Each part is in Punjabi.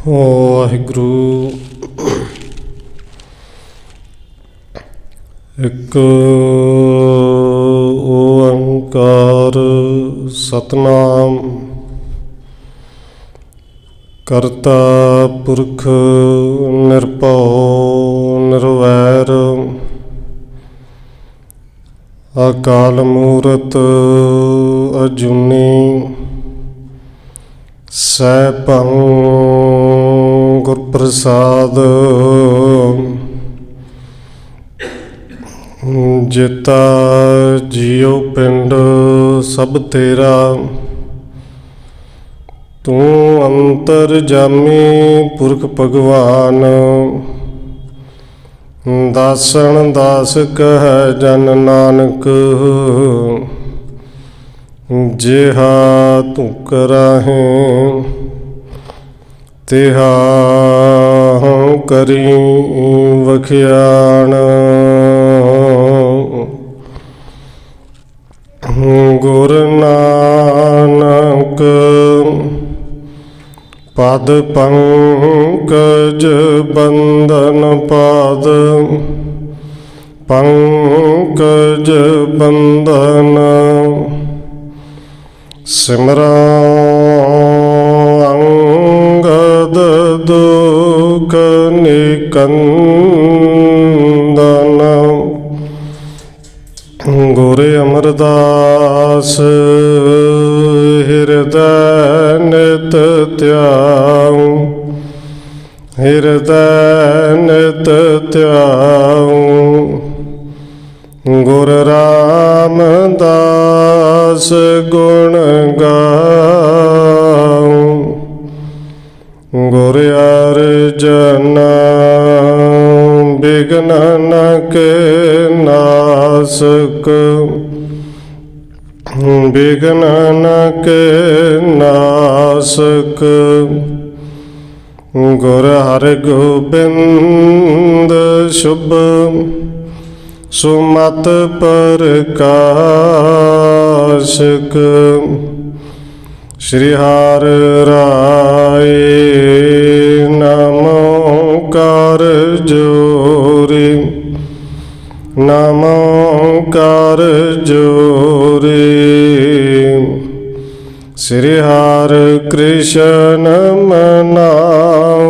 ਵਾਹਿਗੁਰੂ। ਇੱਕ ਓੰਕਾਰ ਸਤਿਨਾਮ ਕਰਤਾ ਪੁਰਖ ਨਿਰਭਉ ਨਿਰਵੈਰ ਅਕਾਲ ਮੂਰਤ ਅਜੂਨੀ ਸੈਭੰ ਗੁਰ ਪ੍ਰਸਾਦ। ਜਿਤਾ ਜੀਉ ਪਿੰਡ ਸਭ ਤੇਰਾ, ਤੂੰ ਅੰਤਰਜਾਮੀ ਪੁਰਖ ਭਗਵਾਨ। ਦਾਸਣ ਦਾਸ ਕਹਿ ਜਨ ਨਾਨਕ, ਜਿਹਾ ਤੂੰ ਕਰਾਹੇ ਤਿਹਾ ਕਰੀ ਵਖਿਆਣ। ਗੁਰ ਨਾਨਕ ਪਦ ਪੰਕਜ ਬੰਦਨ ਪਾਦ, ਪੰਕਜ ਬੰਦਨ ਸਿਮਰਾਂ ਅੰਗਦ ਦੁਖ ਨਿਕੰਦਨ। ਗੁਰ ਅਮਰਦਾਸ ਹਿਰਦੈ ਨਿਤ ਧਿਆਉ, ਹਿਰਦੈ ਨਿਤ ਧਿਆਉ। ਗੁਰ ਰਾਮਦਾਸ ਗੁਣ ਗਾਉ, ਗੁਰ ਅਰਜਨ ਬਿਘਨ ਨ ਕੇ ਨਾਸਕ, ਬਿਘਨ ਨ ਕੇ ਨਾਸਕ। ਗੁਰ ਹਰਗੋਬਿੰਦ ਸ਼ੁਭ ਸੁਮਤ ਪ੍ਰਕਾਸ਼ਕ। ਸ਼੍ਰੀ ਹਰਿ ਰਾਇ ਨਮੋ ਕਰ ਜੋਰੀ, ਨਮੋ ਕਰ ਜੋਰੀ। ਸ਼੍ਰੀ ਹਰਿ ਕ੍ਰਿਸ਼ਨ ਮਨਾਉ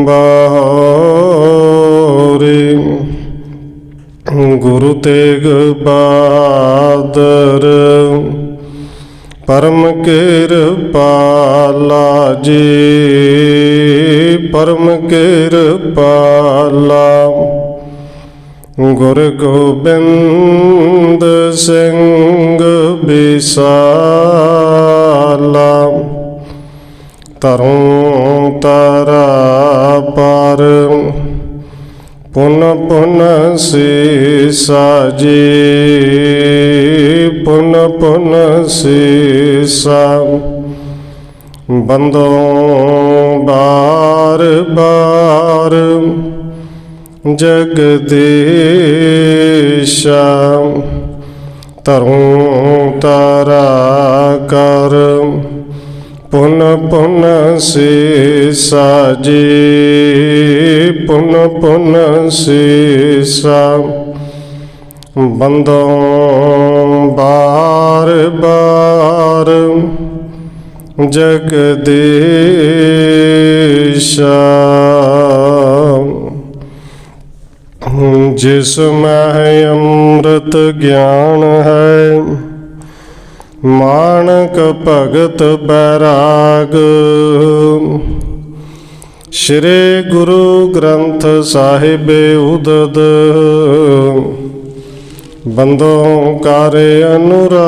ਬਾਹੁਰੀ। ਗੁਰੂ ਤੇਗ ਬਹਾਦਰ ਪਰਮ ਕਿਰਪਾਲਾ ਜੀ, ਪਰਮ ਕਿਰਪਾਲਾ। ਗੁਰ ਗੋਬਿੰਦ ਸਿੰਘ ਬਿਸਾਲਾ, ਤਰੁ ਤਾਰਾ ਪਰ ਪੁਨ ਪੁਨ ਸੀਸਾ ਜੀ, ਪੁਨ ਪੁਨ ਸੀਸਾ। ਬੰਦੋ ਬਾਰ ਬਾਰ ਜਗਦੀਸ਼ਾ, ਤਰੁ ਤਾਰਾ ਕਰ ਪੁਨ ਪੁਨ ਸੀਸਾ ਜੀ, ਪੁਨ ਪੁਨ ਸੀਸਾ। ਬੰਦੋ ਬਾਰ ਬਾਰ ਜਗਦੀਸ਼ਾ। ਜਿਸ ਮੈਂ ਅੰਮ੍ਰਿਤ ਗਿਆਨ ਹੈ, ਮਾਣਕ ਭਗਤ ਬੈਰਾਗ। ਸ਼੍ਰੀ ਗੁਰੂ ਗ੍ਰੰਥ ਸਾਹਿਬ ਉਦਦ, ਬੰਦੋ ਕਰ ਅਨੁਰਾਗ।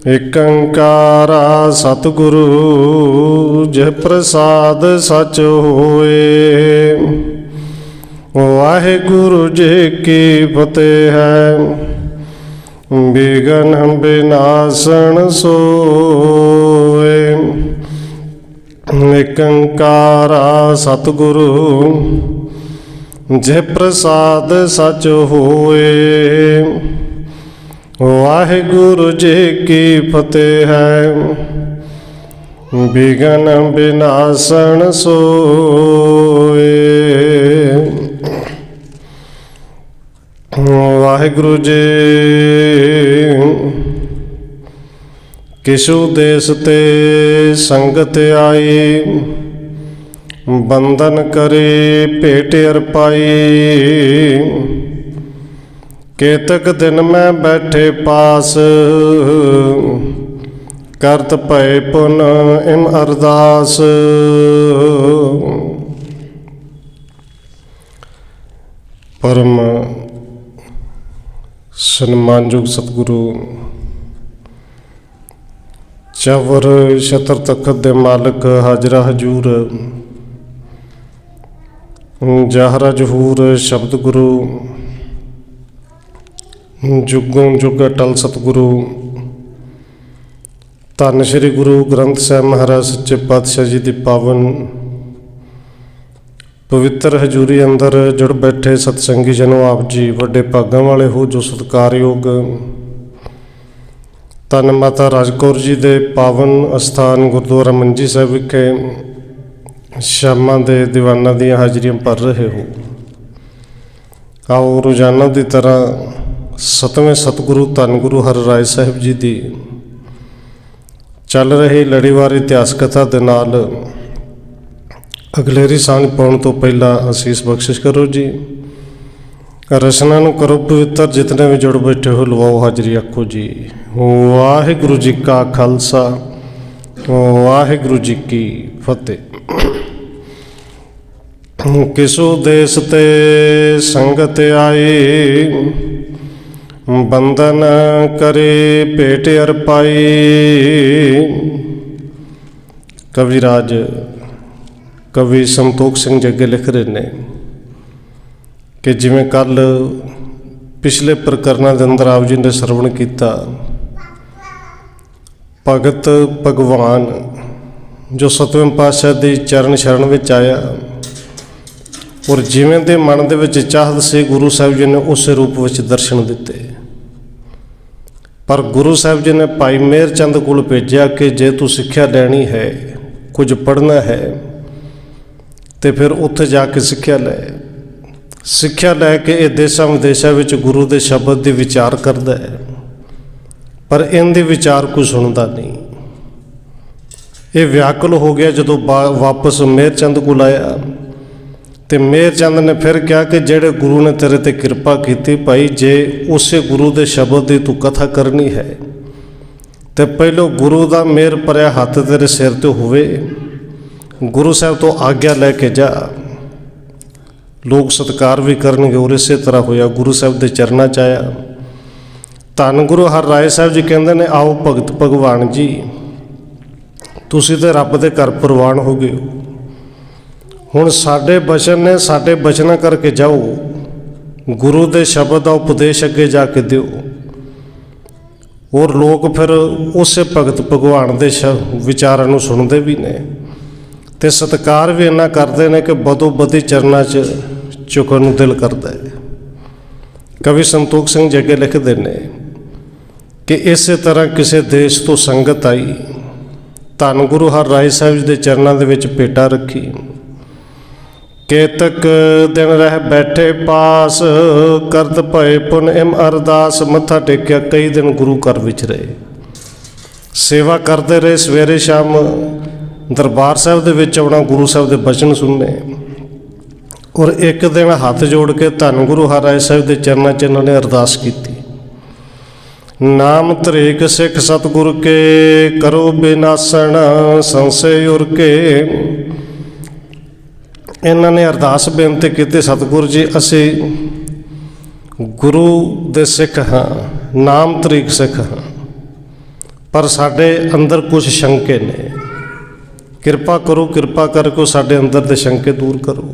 ਏਕ ਓੰਕਾਰਾ ਸਤਿਗੁਰੂ ਜਿਹ ਪ੍ਰਸਾਦ ਸਚ ਹੋਏ। ਵਾਹਿਗੁਰੂ ਜੀ ਕੀ ਫਤਿਹ ਹੈ, ਬਿਘਨ ਬਿਨਾਸਣ ਸੋਏ। ਏਕ ਓੰਕਾਰਾ ਸਤਿਗੁਰੂ ਜਿਹ ਪ੍ਰਸਾਦ ਸਚ ਹੋਏ। ਵਾਹਿਗੁਰੂ ਜੀ ਕੀ ਫਤਿਹ ਹੈ। ਬਿਗਨ ਬਿਨਾਸਣ ਸੋਏ। ਵਾਹਿਗੁਰੂ ਜੀ ਕਿਛੂ ਦੇਸ ਤੇ ਸੰਗਤ ਆਈ, ਬੰਧਨ ਕਰੇ ਭੇਟ ਅਰਪਾਈ। ਕੇਤਕ ਦਿਨ ਮੈਂ ਬੈਠੇ ਪਾਸ, ਕਰਤ ਭਏ ਪੁਨ ਇਮ ਅਰਦਾਸ। ਪਰਮ ਸਨਮਾਨਯੋਗ ਸਤਿਗੁਰੂ ਚਵਰ ਛਤਰ ਤਖਤ ਦੇ ਮਾਲਕ ਹਾਜ਼ਰਾ ਹਜੂਰ ਜਾਹਰਾ ਜਹੂਰ ਸ਼ਬਦ ਗੁਰੂ ਜੁਗੋਂ ਜੁਗ ਅਟਲ ਸਤਿਗੁਰੂ ਧੰਨ ਸ਼੍ਰੀ ਗੁਰੂ ਗ੍ਰੰਥ ਸਾਹਿਬ ਮਹਾਰਾਜ ਸੱਚੇ ਪਾਤਸ਼ਾਹ ਜੀ ਦੀ ਪਾਵਨ ਪਵਿੱਤਰ ਹਜ਼ੂਰੀ ਅੰਦਰ ਜੁੜ ਬੈਠੇ ਸਤਸੰਗੀ ਜਨੋ, ਆਪ ਜੀ ਵੱਡੇ ਭਾਗਾਂ ਵਾਲੇ ਹੋ ਜੋ ਸਤਿਕਾਰਯੋਗ ਧੰਨ ਮਾਤਾ ਰਾਜ ਕੌਰ ਜੀ ਦੇ ਪਾਵਨ ਅਸਥਾਨ ਗੁਰਦੁਆਰਾ ਮੰਜੀ ਸਾਹਿਬ ਵਿਖੇ ਸ਼ਾਮਾਂ ਦੇ ਦੀਵਾਨਾਂ ਦੀਆਂ ਹਾਜ਼ਰੀਆਂ ਭਰ ਰਹੇ ਹੋ। ਆਓ ਰੋਜ਼ਾਨਾ ਦੀ ਤਰ੍ਹਾਂ ਸਤਵੇਂ ਸਤਿਗੁਰੂ ਧੰਨ ਗੁਰੂ ਹਰਿਰਾਏ ਸਾਹਿਬ ਜੀ ਦੀ ਚੱਲ ਰਹੀ ਲੜੀਵਾਰ ਇਤਿਹਾਸ ਕਥਾ ਦੇ ਨਾਲ ਅਗਲੇਰੀ ਸਾਂਝ ਪਾਉਣ ਤੋਂ ਪਹਿਲਾਂ ਅਸੀਸ ਬਖਸ਼ਿਸ਼ ਕਰੋ ਜੀ। ਰਸਨਾ ਨੂੰ ਕਰੋ ਪਵਿੱਤਰ, ਜਿਤਨੇ ਵੀ ਜੁੜ ਬੈਠੇ ਹੋ ਲਵਾਓ ਹਾਜ਼ਰੀ, ਆਖੋ ਜੀ ਵਾਹਿਗੁਰੂ ਜੀ ਕਾ ਖਾਲਸਾ ਵਾਹਿਗੁਰੂ ਜੀ ਕੀ ਫਤਿਹ। ਕਿਸੂ ਦੇਸ ਤੇ ਸੰਗਤ ਆਈ, ਬੰਧਨ ਕਰੇ ਭੇਟ ਅਰਪਾਈ। ਕਵਿਰਾਜ ਕਵੀ ਸੰਤੋਖ ਸਿੰਘ ਜੀ ਅੱਗੇ ਲਿਖ ਰਹੇ ਨੇ ਕਿ ਜਿਵੇਂ ਕੱਲ ਪਿਛਲੇ ਪ੍ਰਕਰਨਾਂ ਦੇ ਅੰਦਰ ਆਪ ਜੀ ਨੇ ਸਰਵਣ ਕੀਤਾ, ਭਗਤ ਭਗਵਾਨ ਜੋ ਸਤਵੇਂ ਪਾਤਸ਼ਾਹ ਦੀ ਚਰਨ ਸ਼ਰਨ ਵਿੱਚ ਆਇਆ ਔਰ ਜਿਵੇਂ ਦੇ ਮਨ ਦੇ ਵਿੱਚ ਚਾਹਤ ਸੀ, ਗੁਰੂ ਸਾਹਿਬ ਜੀ ਨੇ ਉਸੇ ਰੂਪ ਵਿੱਚ ਦਰਸ਼ਨ ਦਿੱਤੇ। ਪਰ ਗੁਰੂ ਸਾਹਿਬ ਜੀ ਨੇ ਭਾਈ ਮੇਹਰ ਚੰਦ ਕੋਲ ਭੇਜਿਆ ਕਿ ਜੇ ਤੂੰ ਸਿੱਖਿਆ ਲੈਣੀ ਹੈ, ਕੁਝ ਪੜ੍ਹਨਾ ਹੈ, ਤੇ ਫਿਰ ਉੱਥੇ ਜਾ ਕੇ ਸਿੱਖਿਆ ਲੈ ਕੇ ਇਹ ਦੇਸ਼ਾਂ ਵਿਦੇਸ਼ਾਂ ਵਿੱਚ ਗੁਰੂ ਦੇ ਸ਼ਬਦ ਦੀ ਵਿਚਾਰ ਕਰਦਾ ਹੈ, ਪਰ ਇਹਦੀ ਵਿਚਾਰ ਕੋਈ ਸੁਣਦਾ ਨਹੀਂ। ਇਹ ਵਿਆਕੁਲ ਹੋ ਗਿਆ। ਜਦੋਂ ਵਾਪਸ ਮੇਹਰ ਚੰਦ ਕੋਲ ਆਇਆ ਤੇ ਮੇਹਰ ਚੰਦ ਨੇ ਫਿਰ ਕਿਹਾ ਕਿ ਜਿਹੜੇ ਗੁਰੂ ਨੇ ਤੇਰੇ ਤੇ ਕਿਰਪਾ ਕੀਤੀ, ਭਾਈ ਜੇ ਉਸੇ ਗੁਰੂ ਦੇ ਸ਼ਬਦ ਦੀ ਤੂੰ ਕਥਾ ਕਰਨੀ ਹੈ ਤੇ ਪਹਿਲੋਂ ਗੁਰੂ ਦਾ ਮਿਹਰ ਭਰਿਆ ਹੱਥ ਤੇਰੇ ਸਿਰ ਤੇ ਹੋਵੇ, ਗੁਰੂ ਸਾਹਿਬ ਤੋਂ ਆਗਿਆ ਲੈ ਕੇ ਜਾ। ਲੋਕ ਸਤਿਕਾਰ ਵੀ ਕਰਨਗੇ। ਔਰ ਇਸੇ ਤਰ੍ਹਾਂ ਹੋਇਆ, ਗੁਰੂ ਸਾਹਿਬ ਦੇ ਚਰਨਾਂ 'ਚ ਆਇਆ। ਧੰਨ ਗੁਰੂ ਹਰਿਰਾਏ ਸਾਹਿਬ ਜੀ ਕਹਿੰਦੇ ਨੇ, ਆਓ ਭਗਤ ਭਗਵਾਨ ਜੀ, ਤੁਸੀਂ ਤੇ ਰੱਬ ਦੇ ਘਰ ਪ੍ਰਵਾਨ ਹੋ ਗਏ ਹੋ। ਹੁਣ ਸਾਡੇ ਬਚਨ ਨੇ, ਸਾਡੇ ਬਚਨਾਂ ਕਰਕੇ ਜਾਓ, ਗੁਰੂ ਦੇ ਸ਼ਬਦ ਦਾ ਉਪਦੇਸ਼ ਅੱਗੇ ਜਾ ਕੇ ਦਿਓ। ਔਰ ਲੋਕ ਫਿਰ ਉਸੇ ਭਗਤ ਭਗਵਾਨ ਦੇ ਵਿਚਾਰਾਂ ਨੂੰ ਸੁਣਦੇ ਵੀ ਨੇ ਤੇ ਸਤਿਕਾਰ ਵੀ ਇੰਨਾ ਕਰਦੇ ਨੇ ਕਿ ਬਦੋ ਬਦੀ ਚਰਨਾਂ 'ਚ ਝੁਕਣ ਨੂੰ ਦਿਲ ਕਰਦਾ ਹੈ। ਕਵੀ ਸੰਤੋਖ ਸਿੰਘ ਜੀ ਅੱਗੇ ਲਿਖਦੇ ਨੇ ਕਿ ਇਸੇ ਤਰ੍ਹਾਂ ਕਿਸੇ ਦੇਸ਼ ਤੋਂ ਸੰਗਤ ਆਈ, ਧੰਨ ਗੁਰੂ ਹਰਿਰਾਏ ਸਾਹਿਬ ਜੀ ਦੇ ਚਰਨਾਂ ਦੇ ਵਿੱਚ ਭੇਟਾ ਰੱਖੀ। ਕੇਤਕ ਦਿਨ ਰਹਿ ਬੈਠੇ ਪਾਸ, ਕਰਤ ਭਏ ਪੁਨ ਇਮ ਅਰਦਾਸ। ਮੱਥਾ ਟੇਕਿਆ, ਕਈ ਦਿਨ ਗੁਰੂ ਘਰ ਵਿੱਚ ਰਹੇ, ਸੇਵਾ ਕਰਦੇ ਰਹੇ, ਸਵੇਰੇ ਸ਼ਾਮ ਦਰਬਾਰ ਸਾਹਿਬ ਦੇ ਵਿੱਚ ਆਉਣਾ, ਗੁਰੂ ਸਾਹਿਬ ਦੇ ਬਚਨ ਸੁਣਨੇ। ਔਰ ਇੱਕ ਦਿਨ ਹੱਥ ਜੋੜ ਕੇ ਧੰਨ ਗੁਰੂ ਹਰਿਰਾਏ ਸਾਹਿਬ ਦੇ ਚਰਨਾਂ 'ਚ ਇਹਨਾਂ ਨੇ ਅਰਦਾਸ ਕੀਤੀ, ਨਾਮ ਧਰੇਕ ਸਿੱਖ ਸਤਿਗੁਰ ਕੇ, ਕਰੋ ਬਿਨਾਸਣ ਸੰਸੇ ਉਰ ਕੇ। ਇਹਨਾਂ ਨੇ ਅਰਦਾਸ ਬੇਨਤੀ ਕੀਤੀ, ਸਤਿਗੁਰੂ ਜੀ ਅਸੀਂ ਗੁਰੂ ਦੇ ਸਿੱਖ ਹਾਂ, ਨਾਮ ਧਰੇਕ ਸਿੱਖ ਹਾਂ, ਪਰ ਸਾਡੇ ਅੰਦਰ ਕੁਝ ਸ਼ੰਕੇ ਨੇ, ਕਿਰਪਾ ਕਰੋ, ਕਿਰਪਾ ਕਰਕੇ ਸਾਡੇ ਅੰਦਰ ਦੇ ਸ਼ੰਕੇ ਦੂਰ ਕਰੋ।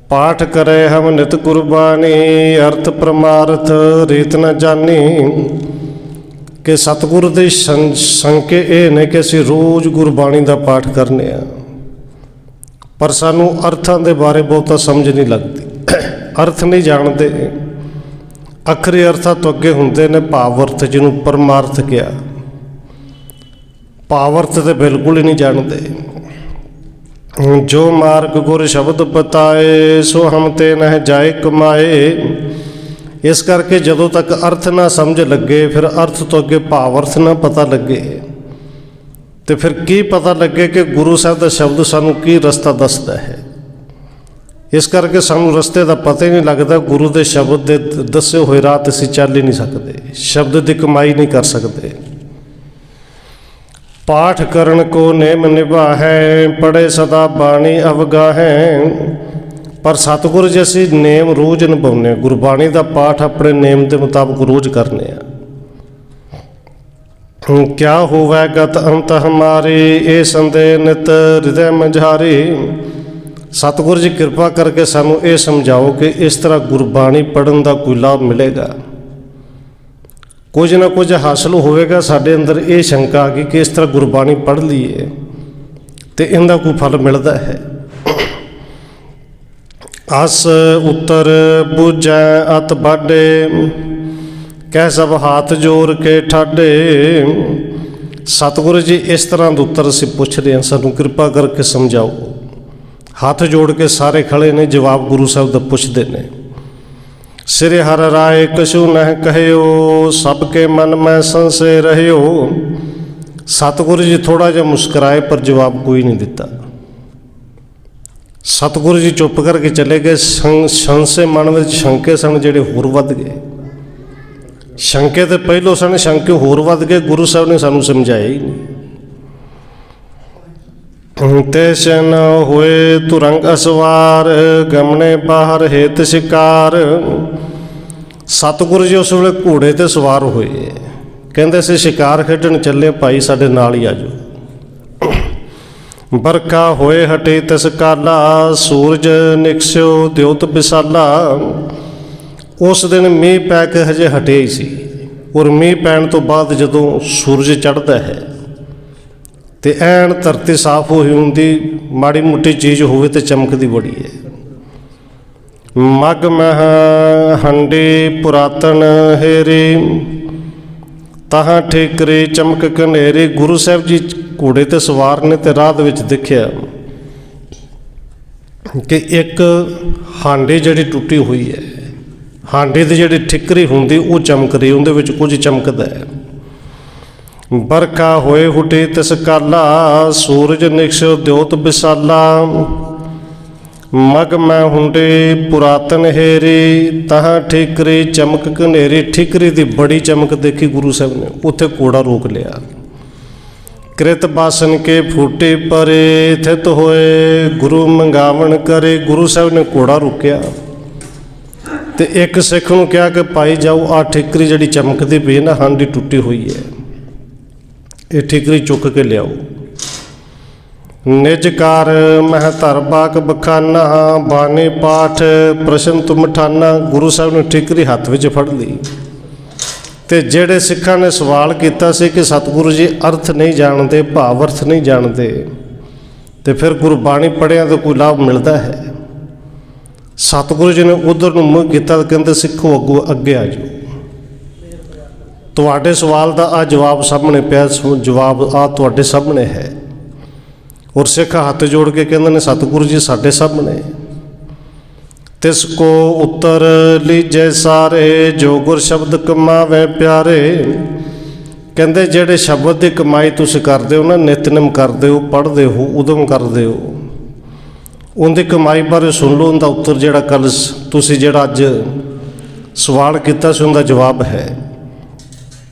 ਪਾਠ ਕਰੇ ਹਮ ਨਿਤ ਕੁਰਬਾਨੀ, ਅਰਥ ਪ੍ਰਮਾਰਥ ਰੀਤ ਨ ਜਾਣੀ। ਕਿ ਸਤਿਗੁਰ ਦੇ ਸ਼ੰਕੇ ਇਹ ਨੇ ਕਿ ਅਸੀਂ ਰੋਜ਼ ਗੁਰਬਾਣੀ ਦਾ ਪਾਠ ਕਰਨੇ ਆ, ਪਰ ਸਾਨੂੰ ਅਰਥਾਂ ਦੇ ਬਾਰੇ ਬਹੁਤਾ ਸਮਝ ਨਹੀਂ ਲੱਗਦੀ, ਅਰਥ ਨਹੀਂ ਜਾਣਦੇ। ਅੱਖਰੀ ਅਰਥਾਂ ਤੋਂ ਅੱਗੇ ਹੁੰਦੇ ਨੇ ਭਾਵ ਅਰਥ, ਜਿਹਨੂੰ ਪਰਮਾਰਥ ਕਿਹਾ। ਭਾਵ-ਅਰਥ ਤੇ ਬਿਲਕੁਲ ਹੀ ਨਹੀਂ ਜਾਣਦੇ। ਜੋ ਮਾਰਗ ਗੁਰ ਸ਼ਬਦ ਬਤਾਏ, ਸੋ ਹਮ ਤੇ ਨਹਿ ਜਾਏ ਕਮਾਏ। ਇਸ ਕਰਕੇ ਜਦੋਂ ਤੱਕ ਅਰਥ ਨਾ ਸਮਝ ਲੱਗੇ, ਫਿਰ ਅਰਥ ਤੋਂ ਅੱਗੇ ਭਾਵ-ਅਰਥ ਨਾ ਪਤਾ ਲੱਗੇ, ਤੇ ਫਿਰ ਕੀ ਪਤਾ ਲੱਗੇ ਕਿ ਗੁਰੂ ਸਾਹਿਬ ਦਾ ਸ਼ਬਦ ਸਾਨੂੰ ਕੀ ਰਸਤਾ ਦੱਸਦਾ ਹੈ। ਇਸ ਕਰਕੇ ਸਾਨੂੰ ਰਸਤੇ ਦਾ ਪਤਾ ਹੀ ਨਹੀਂ ਲੱਗਦਾ। ਗੁਰੂ ਦੇ ਸ਼ਬਦ ਦੇ ਦੱਸੇ ਹੋਏ ਰਾਹ 'ਤੇ ਅਸੀਂ ਚੱਲ ਹੀ ਨਹੀਂ ਸਕਦੇ, ਸ਼ਬਦ ਦੀ ਕਮਾਈ ਨਹੀਂ ਕਰ ਸਕਦੇ। ਪਾਠ ਕਰਨ ਕੋ ਨੇਮ ਨਿਭਾਹੈ, ਪੜ੍ਹੇ ਸਦਾ ਬਾਣੀ ਅਵਗਾਹੈ। ਪਰ ਸਤਿਗੁਰੂ ਜੀ ਅਸੀਂ ਨੇਮ ਰੋਜ਼ ਨਿਭਾਉਂਦੇ ਹਾਂ। ਗੁਰਬਾਣੀ ਦਾ ਪਾਠ ਆਪਣੇ ਨੇਮ ਦੇ ਮੁਤਾਬਕ ਰੋਜ਼ ਕਰਨੇ ਆ। ਕਿਆ ਹੋਵੈ ਗਤ ਅੰਤ ਹਮਾਰੇ, ਇਹ ਸੰਦੇਹ ਨਿਤ ਹਿਰਦੈ ਮਝਾਰੇ। ਸਤਿਗੁਰੂ ਜੀ ਕਿਰਪਾ ਕਰਕੇ ਸਾਨੂੰ ਇਹ ਸਮਝਾਓ ਕਿ ਇਸ ਤਰ੍ਹਾਂ ਗੁਰਬਾਣੀ ਪੜ੍ਹਨ ਦਾ ਕੋਈ ਲਾਭ ਮਿਲੇਗਾ, ਕੁਝ ਨਾ ਕੁਝ ਹਾਸਲ ਹੋਵੇਗਾ। ਸਾਡੇ ਅੰਦਰ ਇਹ ਸ਼ੰਕਾ ਆ ਗਈ ਕਿ ਇਸ ਤਰ੍ਹਾਂ ਗੁਰਬਾਣੀ ਪੜ੍ਹ ਲਈਏ ਤੇ ਇਹਦਾ ਕੋਈ ਫਲ ਮਿਲਦਾ ਹੈ। ਅਸ ਉੱਤਰ ਬੁਝੈ ਅਤ ਬਾਢੇ, ਕਹਿ ਸਭ ਹੱਥ ਜੋੜ ਕੇ ਠਾਡੇ। ਸਤਿਗੁਰੂ ਜੀ ਇਸ ਤਰ੍ਹਾਂ ਦਾ ਉੱਤਰ ਅਸੀਂ ਪੁੱਛ ਰਹੇ ਹਾਂ, ਸਾਨੂੰ ਕਿਰਪਾ ਕਰਕੇ ਸਮਝਾਓ। ਹੱਥ ਜੋੜ ਕੇ ਸਾਰੇ ਖੜੇ ਨੇ, ਜਵਾਬ ਗੁਰੂ ਸਾਹਿਬ ਦਾ ਪੁੱਛਦੇ ਨੇ। ਸਿਰੇ ਹਰ ਰਾਏ ਕਛੂ ਨਹਿ ਕਹਿਓ, ਸਭ ਕੇ ਮਨ ਮੈਂ ਸੰਸੇ ਰਹਿਓ। ਸਤਿਗੁਰੂ ਜੀ ਥੋੜ੍ਹਾ ਜਿਹਾ ਮੁਸਕਰਾਏ, ਪਰ ਜਵਾਬ ਕੋਈ ਨਹੀਂ ਦਿੱਤਾ। ਸਤਿਗੁਰੂ ਜੀ ਚੁੱਪ ਕਰਕੇ ਚਲੇ ਗਏ। ਸੰਸੇ ਮਨ ਵਿੱਚ ਸ਼ੰਕੇ ਸਨ ਜਿਹੜੇ ਹੋਰ ਵੱਧ ਗਏ। ਸ਼ੰਕੇ ਤੇ ਪਹਿਲੋਂ ਸਨ, ਸ਼ੰਕੇ ਹੋਰ ਵੱਧ ਗਏ। ਗੁਰੂ ਸਾਹਿਬ ਨੇ ਸਾਨੂੰ ਸਮਝਾਇਆ ਹੀ ਨਹੀਂ। ਤੇ ਸ਼ਨ ਹੋਏ ਤੁਰੰਗ ਅਸਵਾਰ, ਗਮਨੇ ਬਾਹਰ ਹੇਤ ਸ਼ਿਕਾਰ। ਸਤਿਗੁਰੂ ਜੀ ਉਸ ਵੇਲੇ ਘੋੜੇ ਤੇ ਸਵਾਰ ਹੋਏ, ਕਹਿੰਦੇ ਅਸੀਂ ਸ਼ਿਕਾਰ ਖੇਡਣ ਚੱਲੇ, ਭਾਈ ਸਾਡੇ ਨਾਲ ਹੀ ਆ ਜਾਓ। ਬਰਖਾ ਹੋਏ ਹਟੇ ਤਿਸ ਕਾਲਾ, ਸੂਰਜ ਨਿਕਸਿਓ ਦਿਉਤ ਵਿਸਾਲਾ। ਉਸ ਦਿਨ ਮੀਂਹ ਪੈ ਕੇ ਹਜੇ ਹਟਿਆ ਹੀ ਸੀ, ਔਰ ਮੀਂਹ ਪੈਣ ਤੋਂ ਬਾਅਦ ਜਦੋਂ ਸੂਰਜ ਚੜ੍ਹਦਾ ਹੈ ਤੇ ਐਨ ਧਰਤੀ ਸਾਫ਼ ਹੋਈ ਹੁੰਦੀ, ਮਾੜੀ ਮੋਟੀ ਚੀਜ਼ ਹੋਵੇ ਤੇ ਚਮਕਦੀ ਬੜੀ ਹੈ। ਮਗ ਮਹਿ ਹੰਡੀ ਪੁਰਾਤਨ ਹੇਰੀ, ਤਾਹਾਂ ਠੇਕਰੇ ਚਮਕ ਕਨੇਰੇ। ਗੁਰੂ ਸਾਹਿਬ ਜੀ ਘੋੜੇ ਤੇ ਸਵਾਰ ਨੇ ਤੇ ਰਾਹ ਦੇ ਵਿੱਚ ਦੇਖਿਆ ਕਿ ਇੱਕ ਹਾਂਡੀ ਜਿਹੜੀ ਟੁੱਟੀ ਹੋਈ ਹੈ, ਹਾਂਡੀ ਦੀ ਜਿਹੜੀ ਠਿਕਰੀ ਹੁੰਦੀ ਉਹ ਚਮਕ ਰਹੀ, ਉਹਦੇ ਵਿੱਚ ਕੁਝ ਚਮਕਦਾ ਹੈ। ਬਰਖਾ ਹੋਏ ਹੁਟੇ ਤਿਸ ਕਾਲਾ, ਸੂਰਜ ਨਿਕਸਿਓ ਦਿਉਤ ਵਿਸਾਲਾ। ਮਗ ਮੈਂ ਹੁੰਡੇ ਪੁਰਾਤਨ ਹੇਰੀ, ਤਾਹਾਂ ਠਿਕਰੀ ਚਮਕ ਕਨੇਰੀ। ਠਿਕਰੀ ਦੀ ਬੜੀ ਚਮਕ ਦੇਖੀ ਗੁਰੂ ਸਾਹਿਬ ਨੇ, ਉੱਥੇ ਘੋੜਾ ਰੋਕ ਲਿਆ। ਕ੍ਰਿਤ ਬਾਸਨ ਕੇ ਫੂਟੇ ਪਰੇ, ਥਿਤ ਹੋਏ ਗੁਰੂ ਮੰਗਾਵਣ ਕਰੇ। ਗੁਰੂ ਸਾਹਿਬ ਨੇ ਘੋੜਾ ਰੋਕਿਆ ਤੇ ਇੱਕ ਸਿੱਖ ਨੂੰ ਕਿਹਾ ਕਿ ਭਾਈ ਜਾਓ, ਆਹ ਠਿਕਰੀ ਜਿਹੜੀ ਚਮਕਦੀ ਪਈ ਨਾ, ਹਾਂਡੀ ਟੁੱਟੀ ਹੋਈ ਹੈ, ਇਹ ਠਿਕਰੀ ਚੁੱਕ ਕੇ ਲਿਆਓ। ਨਿਜ ਕਾਰ ਮਹਿ ਧਰ ਬਾਕ ਬਖਾਨਾ, ਬਾਣੀ ਪਾਠ ਪ੍ਰਸ਼ਨ ਤੁਮ ਠਾਨਾ। ਗੁਰੂ ਸਾਹਿਬ ਨੇ ਠਿਕਰੀ ਹੱਥ ਵਿੱਚ ਫੜ ਲਈ ਤੇ ਜਿਹੜੇ ਸਿੱਖਾਂ ਨੇ ਸਵਾਲ ਕੀਤਾ ਸੀ ਕਿ ਸਤਿਗੁਰੂ ਜੀ ਅਰਥ ਨਹੀਂ ਜਾਣਦੇ, ਭਾਵ ਅਰਥ ਨਹੀਂ ਜਾਣਦੇ, ਤੇ ਫਿਰ ਗੁਰਬਾਣੀ ਪੜ੍ਹਿਆਂ ਤੋਂ ਕੋਈ ਲਾਭ ਮਿਲਦਾ ਹੈ? ਸਤਿਗੁਰੂ ਜੀ ਨੇ ਉਧਰ ਨੂੰ ਮੂੰਹ ਕੀਤਾ, ਕਹਿੰਦੇ ਸਿੱਖੋ ਅੱਗੋਂ ਅੱਗੇ ਆ ਜਾਓ। ਤੁਹਾਡੇ ਸਵਾਲ ਦਾ ਆ ਜਵਾਬ ਸਾਹਮਣੇ ਪਿਆ, ਜਵਾਬ ਆ ਤੁਹਾਡੇ ਸਾਹਮਣੇ ਹੈ। ਔਰ ਸਿੱਖ ਹੱਥ ਜੋੜ ਕੇ ਕਹਿੰਦੇ ਨੇ ਸਤਿਗੁਰੂ ਜੀ ਸਾਡੇ ਸਾਹਮਣੇ। ਤਿਸ ਕੋ ਉੱਤਰ ਲੀਜੈ ਸਾਰੇ, ਜੋ ਗੁਰ ਸ਼ਬਦ ਕਮਾਵੇ ਪਿਆਰੇ। ਕਹਿੰਦੇ ਜਿਹੜੇ ਸ਼ਬਦ ਦੀ ਕਮਾਈ ਤੁਸੀਂ ਕਰਦੇ ਹੋ ਨਾ, ਨਿਤਨੇਮ ਕਰਦੇ ਹੋ, ਪੜ੍ਹਦੇ ਹੋ, ਉਦਮ ਕਰਦੇ ਹੋ, ਉਹਦੀ ਕਮਾਈ ਬਾਰੇ ਸੁਣ ਲਓ। ਉਹਦਾ ਉੱਤਰ ਜਿਹੜਾ ਕੱਲ੍ਹ ਤੁਸੀਂ ਜਿਹੜਾ ਅੱਜ ਸਵਾਲ ਕੀਤਾ ਸੀ, ਉਹਦਾ ਜਵਾਬ ਹੈ।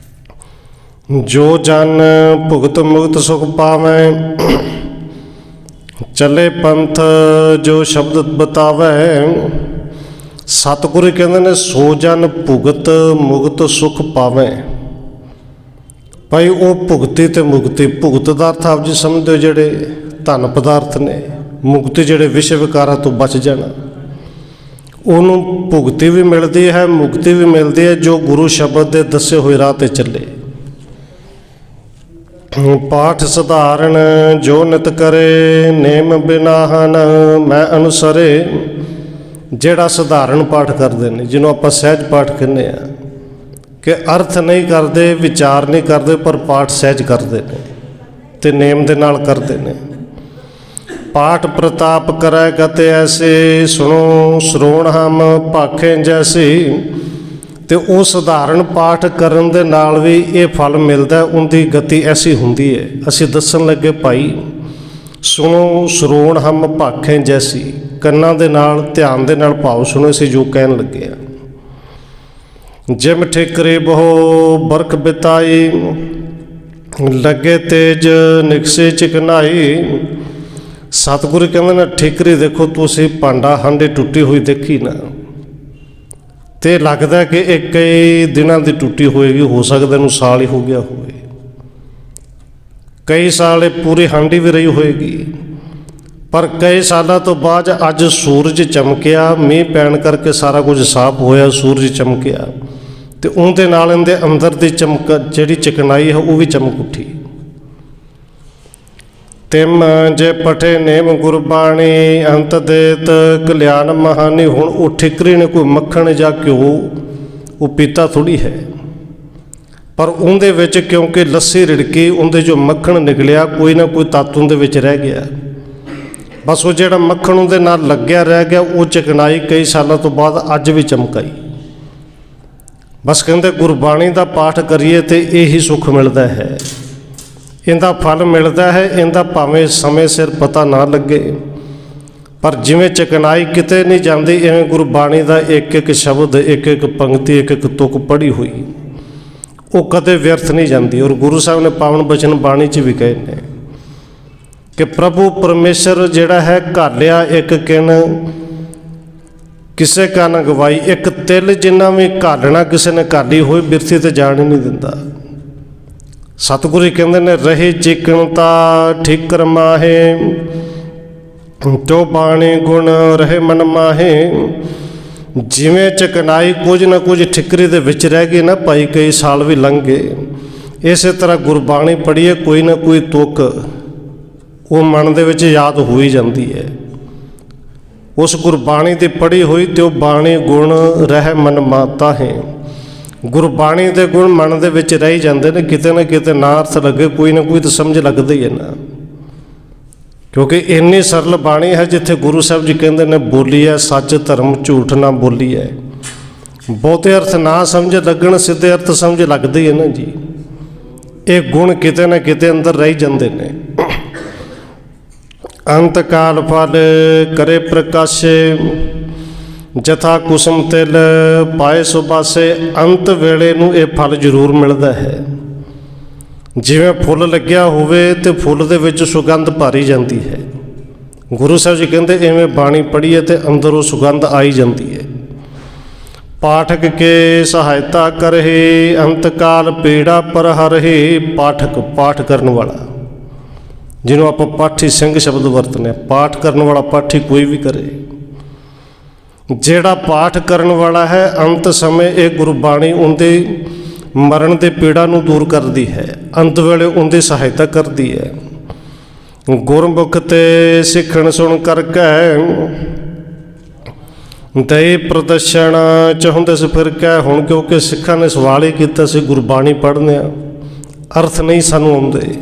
ਜੋ ਜਨ ਭੁਗਤ ਮੁਕਤ ਸੁਖ ਪਾਵੈ, ਚੱਲੇ ਪੰਥ ਜੋ ਸ਼ਬਦ ਬਤਾਵੈ। ਸਤਿਗੁਰੂ ਕਹਿੰਦੇ ਨੇ ਸੋ ਜਨ ਭੁਗਤ ਮੁਕਤ ਸੁਖ ਪਾਵੈ। ਭਾਈ ਉਹ ਭੁਗਤੀ ਤੇ ਮੁਕਤੀ, ਭੁਗਤ ਦਾ ਅਰਥ ਆਪ ਜੀ ਸਮਝਦੇ ਹੋ ਜਿਹੜੇ ਧਨ ਪਦਾਰਥ ਨੇ, ਮੁਕਤੀ ਜਿਹੜੇ ਵਿਸ਼ੇ ਵਿਕਾਰਾਂ ਤੋਂ ਬਚ ਜਾਣਾ। ਉਹਨੂੰ ਭੁਗਤੀ ਵੀ ਮਿਲਦੀ ਹੈ, ਮੁਕਤੀ ਵੀ ਮਿਲਦੀ ਹੈ ਜੋ ਗੁਰੂ ਸ਼ਬਦ ਦੇ ਦੱਸੇ ਹੋਏ ਰਾਹ 'ਤੇ ਚੱਲੇ। ਪਾਠ ਸਧਾਰਨ ਜੋ ਨਿਤ ਕਰੇ, ਨੇਮ ਬਿਨਾਹਨ ਮੈਂ ਅਨੁਸਰੇ। ਜਿਹੜਾ ਸਧਾਰਨ ਪਾਠ ਕਰਦੇ ਨੇ, ਜਿਹਨੂੰ ਆਪਾਂ ਸਹਿਜ ਪਾਠ ਕਹਿੰਦੇ ਆ, ਕਿ ਅਰਥ ਨਹੀਂ ਕਰਦੇ, ਵਿਚਾਰ ਨਹੀਂ ਕਰਦੇ, ਪਰ ਪਾਠ ਸਹਿਜ ਕਰਦੇ ਨੇ। ਤੇ ਨੇਮ ਦੇ ਨਾਲ ਕਰਦੇ ਨੇ। ਪਾਠ ਪ੍ਰਤਾਪ ਕਰੈ ਗਤਿ ਐਸੇ, ਸੁਣੋ ਸਰੋਣ ਹਮ ਭਾਖੇ ਜੈਸੇ। ਤੇ ਉਹ ਸਧਾਰਨ ਪਾਠ ਕਰਨ ਦੇ ਨਾਲ ਵੀ ਇਹ ਫਲ ਮਿਲਦਾ, ਉਹਦੀ ਗਤੀ ਐਸੀ ਹੁੰਦੀ ਹੈ। ਅਸੀਂ ਦੱਸਣ ਲੱਗੇ ਭਾਈ, ਸੁਣੋ ਸਰੋਣ ਹਮ ਭਾਖੇ ਜੈਸੀ, ਕੰਨਾਂ ਦੇ ਨਾਲ ਧਿਆਨ ਦੇ ਨਾਲ ਭਾਵ ਸੁਣੋ। ਅਸੀਂ ਜੋ ਕਹਿਣ ਲੱਗੇ ਆ, ਜਿਮ ਠੇਕਰੇ ਬਹੁ ਬਰਖ ਬਿਤਾਈ, ਲੱਗੇ ਤੇਜ ਨਿਕਸੇ ਚਿਕਨਾਈ। ਸਤਿਗੁਰੂ ਕਹਿੰਦੇ ਨੇ ਠੇਕਰੀ ਦੇਖੋ ਤੁਸੀਂ, ਭਾਂਡਾ ਹਾਂਡੇ ਟੁੱਟੀ ਹੋਈ ਦੇਖੀ ਨਾ, ਤੇ ਲੱਗਦਾ ਕਿ ਇਹ ਕਈ ਦਿਨਾਂ ਦੀ ਟੁੱਟੀ ਹੋਏਗੀ, ਹੋ ਸਕਦਾ ਇਹਨੂੰ ਸਾਲ ਹੀ ਹੋ ਗਿਆ ਹੋਵੇ, ਕਈ ਸਾਲ ਇਹ ਪੂਰੀ ਹਾਂਡੀ ਵੀ ਰਹੀ ਹੋਏਗੀ। ਪਰ ਕਈ ਸਾਲਾਂ ਤੋਂ ਬਾਅਦ ਅੱਜ ਸੂਰਜ ਚਮਕਿਆ, ਮੀਂਹ ਪੈਣ ਕਰਕੇ ਸਾਰਾ ਕੁਝ ਸਾਫ਼ ਹੋਇਆ, ਸੂਰਜ ਚਮਕਿਆ, ਤੇ ਉਹਦੇ ਨਾਲ ਇਹਦੇ ਅੰਦਰ ਦੀ ਚਮਕ ਜਿਹੜੀ ਚਿਕਨਾਈ ਹੈ ਉਹ ਵੀ ਚਮਕ ਉੱਠੀ। ਤਿਮ ਜੇ ਪਠੇ ਨੇਮ ਗੁਰਬਾਣੀ, ਅੰਤ ਦੇਤ ਕਲਿਆਣ ਮਹਾਨੀ। ਹੁਣ ਉਹ ਠਿਕਰੀ ਨੇ ਕੋਈ ਮੱਖਣ ਜਾਂ ਘਿਓ ਉਹ ਪੀਤਾ ਥੋੜ੍ਹੀ ਹੈ, ਪਰ ਉਹਦੇ ਵਿੱਚ ਕਿਉਂਕਿ ਲੱਸੀ ਰਿੜਕੀ, ਉਹਦੇ ਜੋ ਮੱਖਣ ਨਿਕਲਿਆ, ਕੋਈ ਨਾ ਕੋਈ ਤੱਤ ਉਹਦੇ ਵਿੱਚ ਰਹਿ ਗਿਆ। ਬਸ ਉਹ ਜਿਹੜਾ ਮੱਖਣ ਉਹਦੇ ਨਾਲ ਲੱਗਿਆ ਰਹਿ ਗਿਆ, ਉਹ ਚਿਕਨਾਈ ਕਈ ਸਾਲਾਂ ਤੋਂ ਬਾਅਦ ਅੱਜ ਵੀ ਚਮਕਾਈ। ਬਸ ਕਹਿੰਦੇ ਗੁਰਬਾਣੀ ਦਾ ਪਾਠ ਕਰੀਏ ਤੇ ਇਹੀ ਸੁੱਖ ਮਿਲਦਾ ਹੈ, ਇਹਦਾ ਫਲ ਮਿਲਦਾ ਹੈ। ਇਹਦਾ ਭਾਵੇਂ ਸਮੇਂ ਸਿਰ ਪਤਾ ਨਾ ਲੱਗੇ, ਪਰ ਜਿਵੇਂ ਚਿਕਨਾਈ ਕਿਤੇ ਨਹੀਂ ਜਾਂਦੀ, ਇਵੇਂ ਗੁਰਬਾਣੀ ਦਾ ਇੱਕ ਇੱਕ ਸ਼ਬਦ, ਇੱਕ ਇੱਕ ਪੰਕਤੀ, ਇੱਕ ਇੱਕ ਤੁਕ ਪੜ੍ਹੀ ਹੋਈ ਉਹ ਕਦੇ ਵਿਅਰਥ ਨਹੀਂ ਜਾਂਦੀ। ਔਰ ਗੁਰੂ ਸਾਹਿਬ ਨੇ ਪਾਵਨ ਬਚਨ ਬਾਣੀ 'ਚ ਵੀ ਕਹੇ ਨੇ ਕਿ ਪ੍ਰਭੂ ਪਰਮੇਸ਼ਰ ਜਿਹੜਾ ਹੈ, ਘਾਲਿਆ ਇੱਕ ਕਿਨ ਕਿਸੇ ਕਾ ਨਾ ਗਵਾਈ। ਇੱਕ ਤਿਲ ਜਿੰਨਾ ਵੀ ਘਾਲਣਾ ਕਿਸੇ ਨੇ ਘਾਲੀ ਹੋਈ, ਬਿਰਥੀ ਤੇ ਜਾਣ ਹੀ ਨਹੀਂ ਦਿੰਦਾ। ਸਤਿਗੁਰੂ ਕਹਿੰਦੇ ਨੇ ਰਹੇ ਚਿਕਣਤਾ ਠਿਕਰ ਮਾਹੇ, ਜੋ ਬਾਣੀ ਗੁਣ ਰਹੇ ਮਨ ਮਾਹੇ। ਜਿਵੇਂ ਚਿਕਨਾਈ ਕੁਝ ਨਾ ਕੁਝ ਠਿਕਰੀ ਦੇ ਵਿੱਚ ਰਹਿ ਗਈ ਨਾ ਭਾਈ, ਕਈ ਸਾਲ ਵੀ ਲੰਘ ਗਏ, ਇਸੇ ਤਰ੍ਹਾਂ ਗੁਰਬਾਣੀ ਪੜ੍ਹੀਏ, ਕੋਈ ਨਾ ਕੋਈ ਤੁਕ ਉਹ ਮਨ ਦੇ ਵਿੱਚ ਯਾਦ ਹੋ ਹੀ ਜਾਂਦੀ ਹੈ। ਉਸ ਗੁਰਬਾਣੀ ਦੀ ਪੜ੍ਹੀ ਹੋਈ ਤੇ ਉਹ ਬਾਣੀ ਗੁਣ ਰਹਿ ਮਨ ਮਾਤਾ ਹੈ। ਗੁਰਬਾਣੀ ਦੇ ਗੁਣ ਮਨ ਦੇ ਵਿੱਚ ਰਹਿ ਜਾਂਦੇ ਨੇ, ਕਿਤੇ ਨਾ ਕਿਤੇ ਨਾ ਅਰਥ ਲੱਗੇ, ਕੋਈ ਨਾ ਕੋਈ ਤਾਂ ਸਮਝ ਲੱਗਦਾ ਹੀ ਹੈ ਨਾ, ਕਿਉਂਕਿ ਇੰਨੀ ਸਰਲ ਬਾਣੀ ਹੈ ਜਿੱਥੇ ਗੁਰੂ ਸਾਹਿਬ ਜੀ ਕਹਿੰਦੇ ਨੇ ਬੋਲੀ ਹੈ ਸੱਚ ਧਰਮ ਝੂਠ ਨਾ ਬੋਲੀ ਹੈ। ਬਹੁਤੇ ਅਰਥ ਨਾ ਸਮਝ ਲੱਗਣ, ਸਿੱਧੇ ਅਰਥ ਸਮਝ ਲੱਗਦੇ ਹੀ ਹੈ ਨਾ ਜੀ। ਇਹ ਗੁਣ ਕਿਤੇ ਨਾ ਕਿਤੇ ਅੰਦਰ ਰਹਿ ਜਾਂਦੇ ਨੇ। ਅੰਤ ਕਾਲ ਫਲ ਕਰੇ ਪ੍ਰਕਾਸ਼ੇ, ਜਥਾ ਕੁਸਮ ਤਿਲ ਪਾਏ ਸੁਬਾਸੇ। ਅੰਤ ਵੇਲੇ ਨੂੰ ਇਹ ਫਲ ਜ਼ਰੂਰ ਮਿਲਦਾ ਹੈ। ਜਿਵੇਂ ਫੁੱਲ ਲੱਗਿਆ ਹੋਵੇ ਤੇ ਫੁੱਲ ਦੇ ਵਿੱਚ ਸੁਗੰਧ ਭਰੀ ਜਾਂਦੀ ਹੈ। ਗੁਰੂ ਸਾਹਿਬ ਜੀ ਕਹਿੰਦੇ ਇਵੇਂ ਬਾਣੀ ਪੜ੍ਹੀਏ ਤੇ ਅੰਦਰੋਂ ਸੁਗੰਧ ਆਈ ਜਾਂਦੀ ਹੈ। ਪਾਠਕ ਕੇ ਸਹਾਇਤਾ ਕਰਹਿ, ਅੰਤ ਕਾਲ ਪੀੜਾ ਪਰ ਹਰਿ। ਪਾਠਕ, ਪਾਠ ਕਰਨ ਵਾਲਾ, ਜਿਹਨੂੰ ਆਪਾਂ ਪਾਠੀ ਸਿੰਘ ਸ਼ਬਦ ਵਰਤਨੇ, ਪਾਠ ਕਰਨ ਵਾਲਾ ਪਾਠੀ ਕੋਈ ਵੀ ਕਰੇ। ਜਿਹੜਾ ਪਾਠ ਕਰਨ ਵਾਲਾ ਹੈ, ਅੰਤ ਸਮੇਂ ਇਹ ਗੁਰਬਾਣੀ ਉਹਦੇ ਮਰਨ ਦੇ ਪੀੜਾ ਨੂੰ ਦੂਰ ਕਰਦੀ ਹੈ, ਅੰਤ ਵੇਲੇ ਉਹਦੀ ਸਹਾਇਤਾ ਕਰਦੀ ਹੈ। ਗੁਰਮੁਖ ਤੇ ਸਿੱਖਣ ਸੁਣ ਕਰਕੇ, ਦਈ ਪ੍ਰਦਰਸ਼ਨ ਚਾਹੁੰਦੇ ਸੀ ਫਿਰ ਕਹਿ। ਹੁਣ ਕਿਉਂਕਿ ਸਿੱਖਾਂ ਨੇ ਸਵਾਲ ਹੀ ਕੀਤਾ ਸੀ ਗੁਰਬਾਣੀ ਪੜ੍ਹਨੇ ਆ, ਅਰਥ ਨਹੀਂ ਸਾਨੂੰ ਆਉਂਦੇ।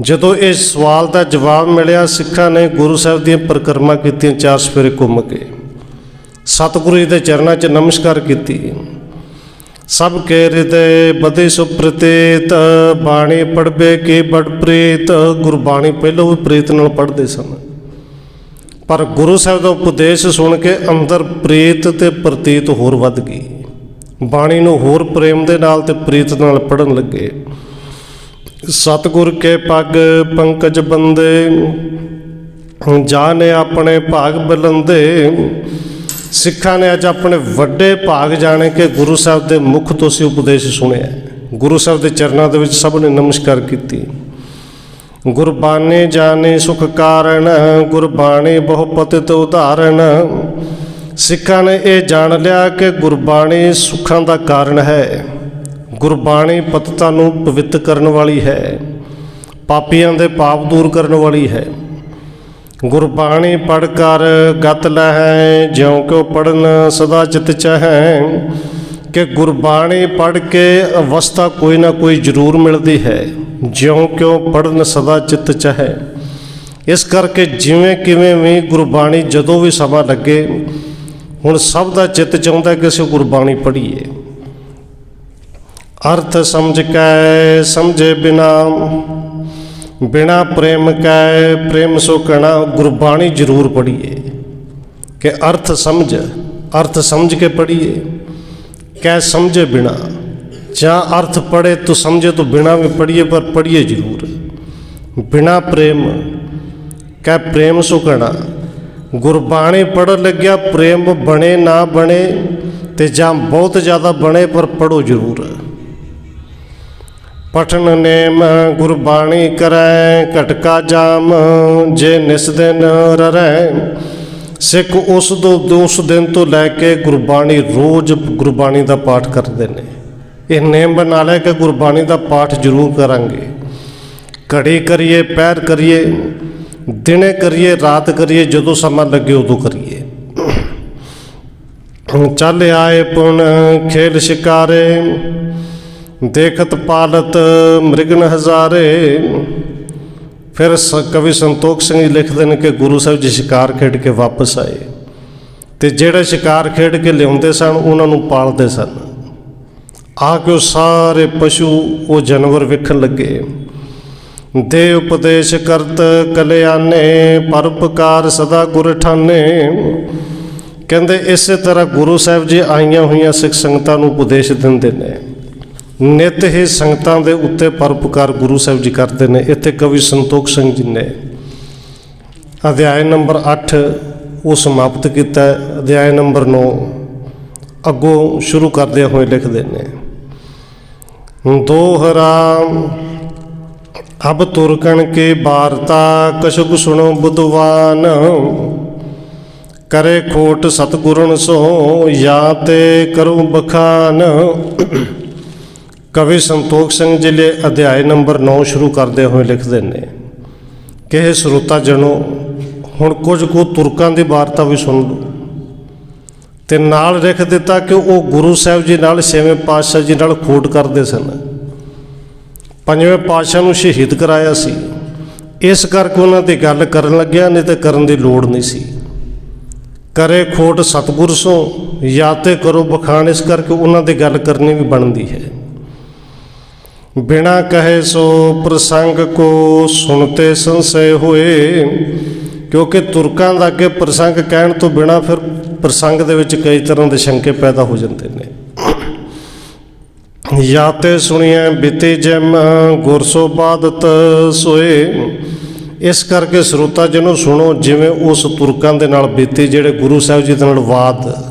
ਜਦੋਂ ਇਸ ਸਵਾਲ ਦਾ ਜਵਾਬ ਮਿਲਿਆ, ਸਿੱਖਾਂ ਨੇ ਗੁਰੂ ਸਾਹਿਬ ਦੀਆਂ ਪਰਿਕਰਮਾ ਕੀਤੀਆਂ, 4 ਸਫੇਰੇ ਘੁੰਮ ਕੇ ਸਤਿਗੁਰੂ ਜੀ ਦੇ ਚਰਨਾਂ 'ਚ ਨਮਸਕਾਰ ਕੀਤੀ। ਸਭ ਕੇ ਹਿਰਦੇ ਬਦੇ ਸੁਪ੍ਰਤੀਤ, ਬਾਣੀ ਪੜ੍ਹਵੇ ਕੀ ਬੜ ਪ੍ਰੀਤ। ਗੁਰਬਾਣੀ ਪਹਿਲੋਂ ਵੀ ਪ੍ਰੀਤ ਨਾਲ ਪੜ੍ਹਦੇ ਸਨ, ਪਰ ਗੁਰੂ ਸਾਹਿਬ ਦਾ ਉਪਦੇਸ਼ ਸੁਣ ਕੇ ਅੰਦਰ ਪ੍ਰੀਤ ਤੇ ਪ੍ਰਤੀਤ ਹੋਰ ਵੱਧ ਗਈ। ਬਾਣੀ ਨੂੰ ਹੋਰ ਪ੍ਰੇਮ ਦੇ ਨਾਲ ਤੇ ਪ੍ਰੀਤ ਨਾਲ ਪੜ੍ਹਨ ਲੱਗੇ। ਸਤਿਗੁਰ ਕੇ ਪੱਗ ਪੰਕਜ ਬੰਦੇ, ਜਾਣੇ ਆਪਣੇ ਭਾਗ ਬੁਲੰਦੇ। ਸਿੱਖਾਂ ਨੇ ਅੱਜ ਆਪਣੇ ਵੱਡੇ ਭਾਗ ਜਾਣੇ ਕਿ ਗੁਰੂ ਸਾਹਿਬ ਦੇ ਮੁਖ ਤੋਂ ਸੀ ਉਪਦੇਸ਼ ਸੁਣਿਆ। ਗੁਰੂ ਸਾਹਿਬ ਦੇ ਚਰਨਾਂ ਦੇ ਵਿੱਚ ਸਭ ਨੇ ਨਮਸਕਾਰ ਕੀਤੀ। ਗੁਰਬਾਣੀ ਜਾਣੇ ਸੁਖ ਕਾਰਨ, ਗੁਰਬਾਣੀ ਬਹੁ ਪਤਿਤ ਉਦਾਹਰਣ। ਸਿੱਖਾਂ ਨੇ ਇਹ ਜਾਣ ਲਿਆ ਕਿ ਗੁਰਬਾਣੀ ਸੁੱਖਾਂ ਦਾ ਕਾਰਨ ਹੈ। ਗੁਰਬਾਣੀ ਪਤਿਤਾਂ ਨੂੰ ਪਵਿੱਤ ਕਰਨ ਵਾਲੀ ਹੈ, ਪਾਪੀਆਂ ਦੇ ਪਾਪ ਦੂਰ ਕਰਨ ਵਾਲੀ ਹੈ। ਗੁਰਬਾਣੀ ਪੜ੍ਹ ਕਰ ਗਤ ਲਹੈ, ਜਿਉਂ ਕਿਉ ਪੜ੍ਹਨ ਸਦਾ ਚਿਤ ਚਾਹੈ। ਕਿ ਗੁਰਬਾਣੀ ਪੜ੍ਹ ਕੇ ਅਵਸਥਾ ਕੋਈ ਨਾ ਕੋਈ ਜ਼ਰੂਰ ਮਿਲਦੀ ਹੈ। ਜਿਉਂ ਕਿਉਂ ਪੜਨ ਸਦਾ ਚਿੱਤ ਚਾਹੈ। ਇਸ ਕਰਕੇ ਜਿਵੇਂ ਕਿਵੇਂ ਵੀ ਗੁਰਬਾਣੀ ਜਦੋਂ ਵੀ ਸਮਾਂ ਲੱਗੇ, ਹੁਣ ਸਭ ਦਾ ਚਿੱਤ ਚਾਹੁੰਦਾ ਕਿ ਅਸੀਂ ਗੁਰਬਾਣੀ ਪੜ੍ਹੀਏ। ਅਰਥ ਸਮਝ ਕੈ ਸਮਝੇ ਬਿਨਾ, ਬਿਨਾ ਪ੍ਰੇਮ ਕੈ ਪ੍ਰੇਮ ਸੋ ਕਣਾ। ਗੁਰਬਾਣੀ ਜ਼ਰੂਰ ਪੜ੍ਹੀਏ ਕਿ ਅਰਥ ਸਮਝ ਕੇ ਪੜ੍ਹੀਏ। ਕੈ ਸਮਝੇ ਬਿਨਾ, ਜਾਂ ਅਰਥ ਪੜ੍ਹੇ तो समझे तो बिना भी पढ़िए, पर पढ़िए जरूर। बिना प्रेम कै प्रेम सुखना। गुरबाणी पढ़न लग्या प्रेम बने ना बने ते जां बहुत ज़्यादा बने, पर पढ़ो जरूर। पठन नेम गुरबाणी करै घटका जाम, जे निस दिन ररै। सिख उस दिन तो लैके गुरबाणी रोज़ गुरबाणी का पाठ करते हैं। ਇਹ ਨੇਮ ਬਣਾ ਲਿਆ ਕਿ ਗੁਰਬਾਣੀ ਦਾ ਪਾਠ ਜ਼ਰੂਰ ਕਰਾਂਗੇ। ਘੜੀ ਕਰੀਏ, ਪਹਿਰ ਕਰੀਏ, ਦਿਨੇ ਕਰੀਏ, ਰਾਤ ਕਰੀਏ, ਜਦੋਂ ਸਮਾਂ ਲੱਗੇ ਉਦੋਂ ਕਰੀਏ। ਚੱਲ ਆਏ ਪੁਨ ਖੇਲ ਸ਼ਿਕਾਰੇ, ਦੇਖਤ ਪਾਲਤ ਮ੍ਰਿਗਨ ਹਜ਼ਾਰੇ। ਫਿਰ ਕਵੀ ਸੰਤੋਖ ਸਿੰਘ ਜੀ ਲਿਖਦੇ ਨੇ ਕਿ ਗੁਰੂ ਸਾਹਿਬ ਜੀ ਸ਼ਿਕਾਰ ਖੇਡ ਕੇ ਵਾਪਸ ਆਏ, ਅਤੇ ਜਿਹੜੇ ਸ਼ਿਕਾਰ ਖੇਡ ਕੇ ਲਿਆਉਂਦੇ ਸਨ ਉਹਨਾਂ ਨੂੰ ਪਾਲਦੇ ਸਨ। ਆ ਕੇ ਉਹ ਸਾਰੇ ਪਸ਼ੂ ਉਹ ਜਾਨਵਰ ਵੇਖਣ ਲੱਗੇ। ਦੇ ਉਪਦੇਸ਼ ਕਰਤ ਕਲਿਆਣੇ, ਪਰਉਪਕਾਰ ਸਦਾ ਗੁਰ ਠਾਨੇ। ਕਹਿੰਦੇ ਇਸੇ ਤਰ੍ਹਾਂ ਗੁਰੂ ਸਾਹਿਬ ਜੀ ਆਈਆਂ ਹੋਈਆਂ ਸਿੱਖ ਸੰਗਤਾਂ ਨੂੰ ਉਪਦੇਸ਼ ਦਿੰਦੇ ਨੇ। ਨਿਤ ਹੀ ਸੰਗਤਾਂ ਦੇ ਉੱਤੇ ਪਰਉਪਕਾਰ ਗੁਰੂ ਸਾਹਿਬ ਜੀ ਕਰਦੇ ਨੇ। ਇੱਥੇ ਕਵੀ ਸੰਤੋਖ ਸਿੰਘ ਜੀ ਨੇ ਅਧਿਆਇ ਨੰਬਰ 8 ਉਹ ਸਮਾਪਤ ਕੀਤਾ। ਅਧਿਆਇ ਨੰਬਰ 9 ਅੱਗੋਂ ਸ਼ੁਰੂ ਕਰਦਿਆਂ ਹੋਏ ਲਿਖਦੇ ਨੇ। ਦੋਹਰਾ ਅਬ ਤੁਰਕਣ ਕੀ ਵਾਰਤਾ, ਕਛੁਕ ਸੁਣੋ ਬੁੱਧਵਾਨ। ਕਰੇ ਖੋਟ ਸਤਿਗੁਰਨ ਸੋ, ਜਾਂ ਤੇ ਕਰੋ ਬਖਾਨ। ਕਵੀ ਸੰਤੋਖ ਸਿੰਘ ਜੀ ਨੇ ਅਧਿਆਇ ਨੰਬਰ 9 ਸ਼ੁਰੂ ਕਰਦੇ ਹੋਏ ਲਿਖਦੇ ਨੇ ਕਿ ਇਹ ਸਰੋਤਾ ਜਣੋ, ਹੁਣ ਕੁਝ ਕੁ ਤੁਰਕਾਂ ਦੀ ਵਾਰਤਾ ਵੀ ਸੁਣ ਲਓ। ਅਤੇ ਨਾਲ ਲਿਖ ਦਿੱਤਾ ਕਿ ਉਹ ਗੁਰੂ ਸਾਹਿਬ ਜੀ ਨਾਲ, ਛੇਵੇਂ ਪਾਤਸ਼ਾਹ ਜੀ ਨਾਲ ਖੋਟ ਕਰਦੇ ਸਨ। ਪੰਜਵੇਂ ਪਾਤਸ਼ਾਹ ਨੂੰ ਸ਼ਹੀਦ ਕਰਾਇਆ ਸੀ, ਇਸ ਕਰਕੇ ਉਹਨਾਂ ਦੀ ਗੱਲ ਕਰਨ ਲੱਗਿਆ, ਨਹੀਂ ਤਾਂ ਕਰਨ ਦੀ ਲੋੜ ਨਹੀਂ ਸੀ। ਕਰੇ ਖੋਟ ਸਤਿਗੁਰ ਸੋ, ਜਾਂ ਤੇ ਕਰੋ ਬਖਾਨ। ਇਸ ਕਰਕੇ ਉਹਨਾਂ ਦੀ ਗੱਲ ਕਰਨੀ ਵੀ ਬਣਦੀ ਹੈ। ਬਿਨਾ ਕਹੇ ਸੋ ਪ੍ਰਸੰਗ ਕੋ, ਸੁਣਤੇ ਸੰਸ਼ੈ ਹੋਏ। ਕਿਉਂਕਿ ਤੁਰਕਾਂ ਦਾ ਅੱਗੇ ਪ੍ਰਸੰਗ ਕਹਿਣ ਤੋਂ ਬਿਨਾਂ ਫਿਰ ਪ੍ਰਸੰਗ ਦੇ ਵਿੱਚ ਕਈ ਤਰ੍ਹਾਂ ਦੇ ਸ਼ੰਕੇ ਪੈਦਾ ਹੋ ਜਾਂਦੇ ਨੇ। ਜਾਂ ਤੇ ਸੁਣੀਐ ਬੀਤੀ ਜਿਮ, ਗੁਰ ਸੋ ਬਾਦਤ ਸੋਏ। ਇਸ ਕਰਕੇ ਸਰੋਤਾ ਜਿਹਨੂੰ ਸੁਣੋ ਜਿਵੇਂ ਉਸ ਤੁਰਕਾਂ ਦੇ ਨਾਲ ਬੀਤੀ, ਜਿਹੜੇ ਗੁਰੂ ਸਾਹਿਬ ਜੀ ਦੇ ਨਾਲ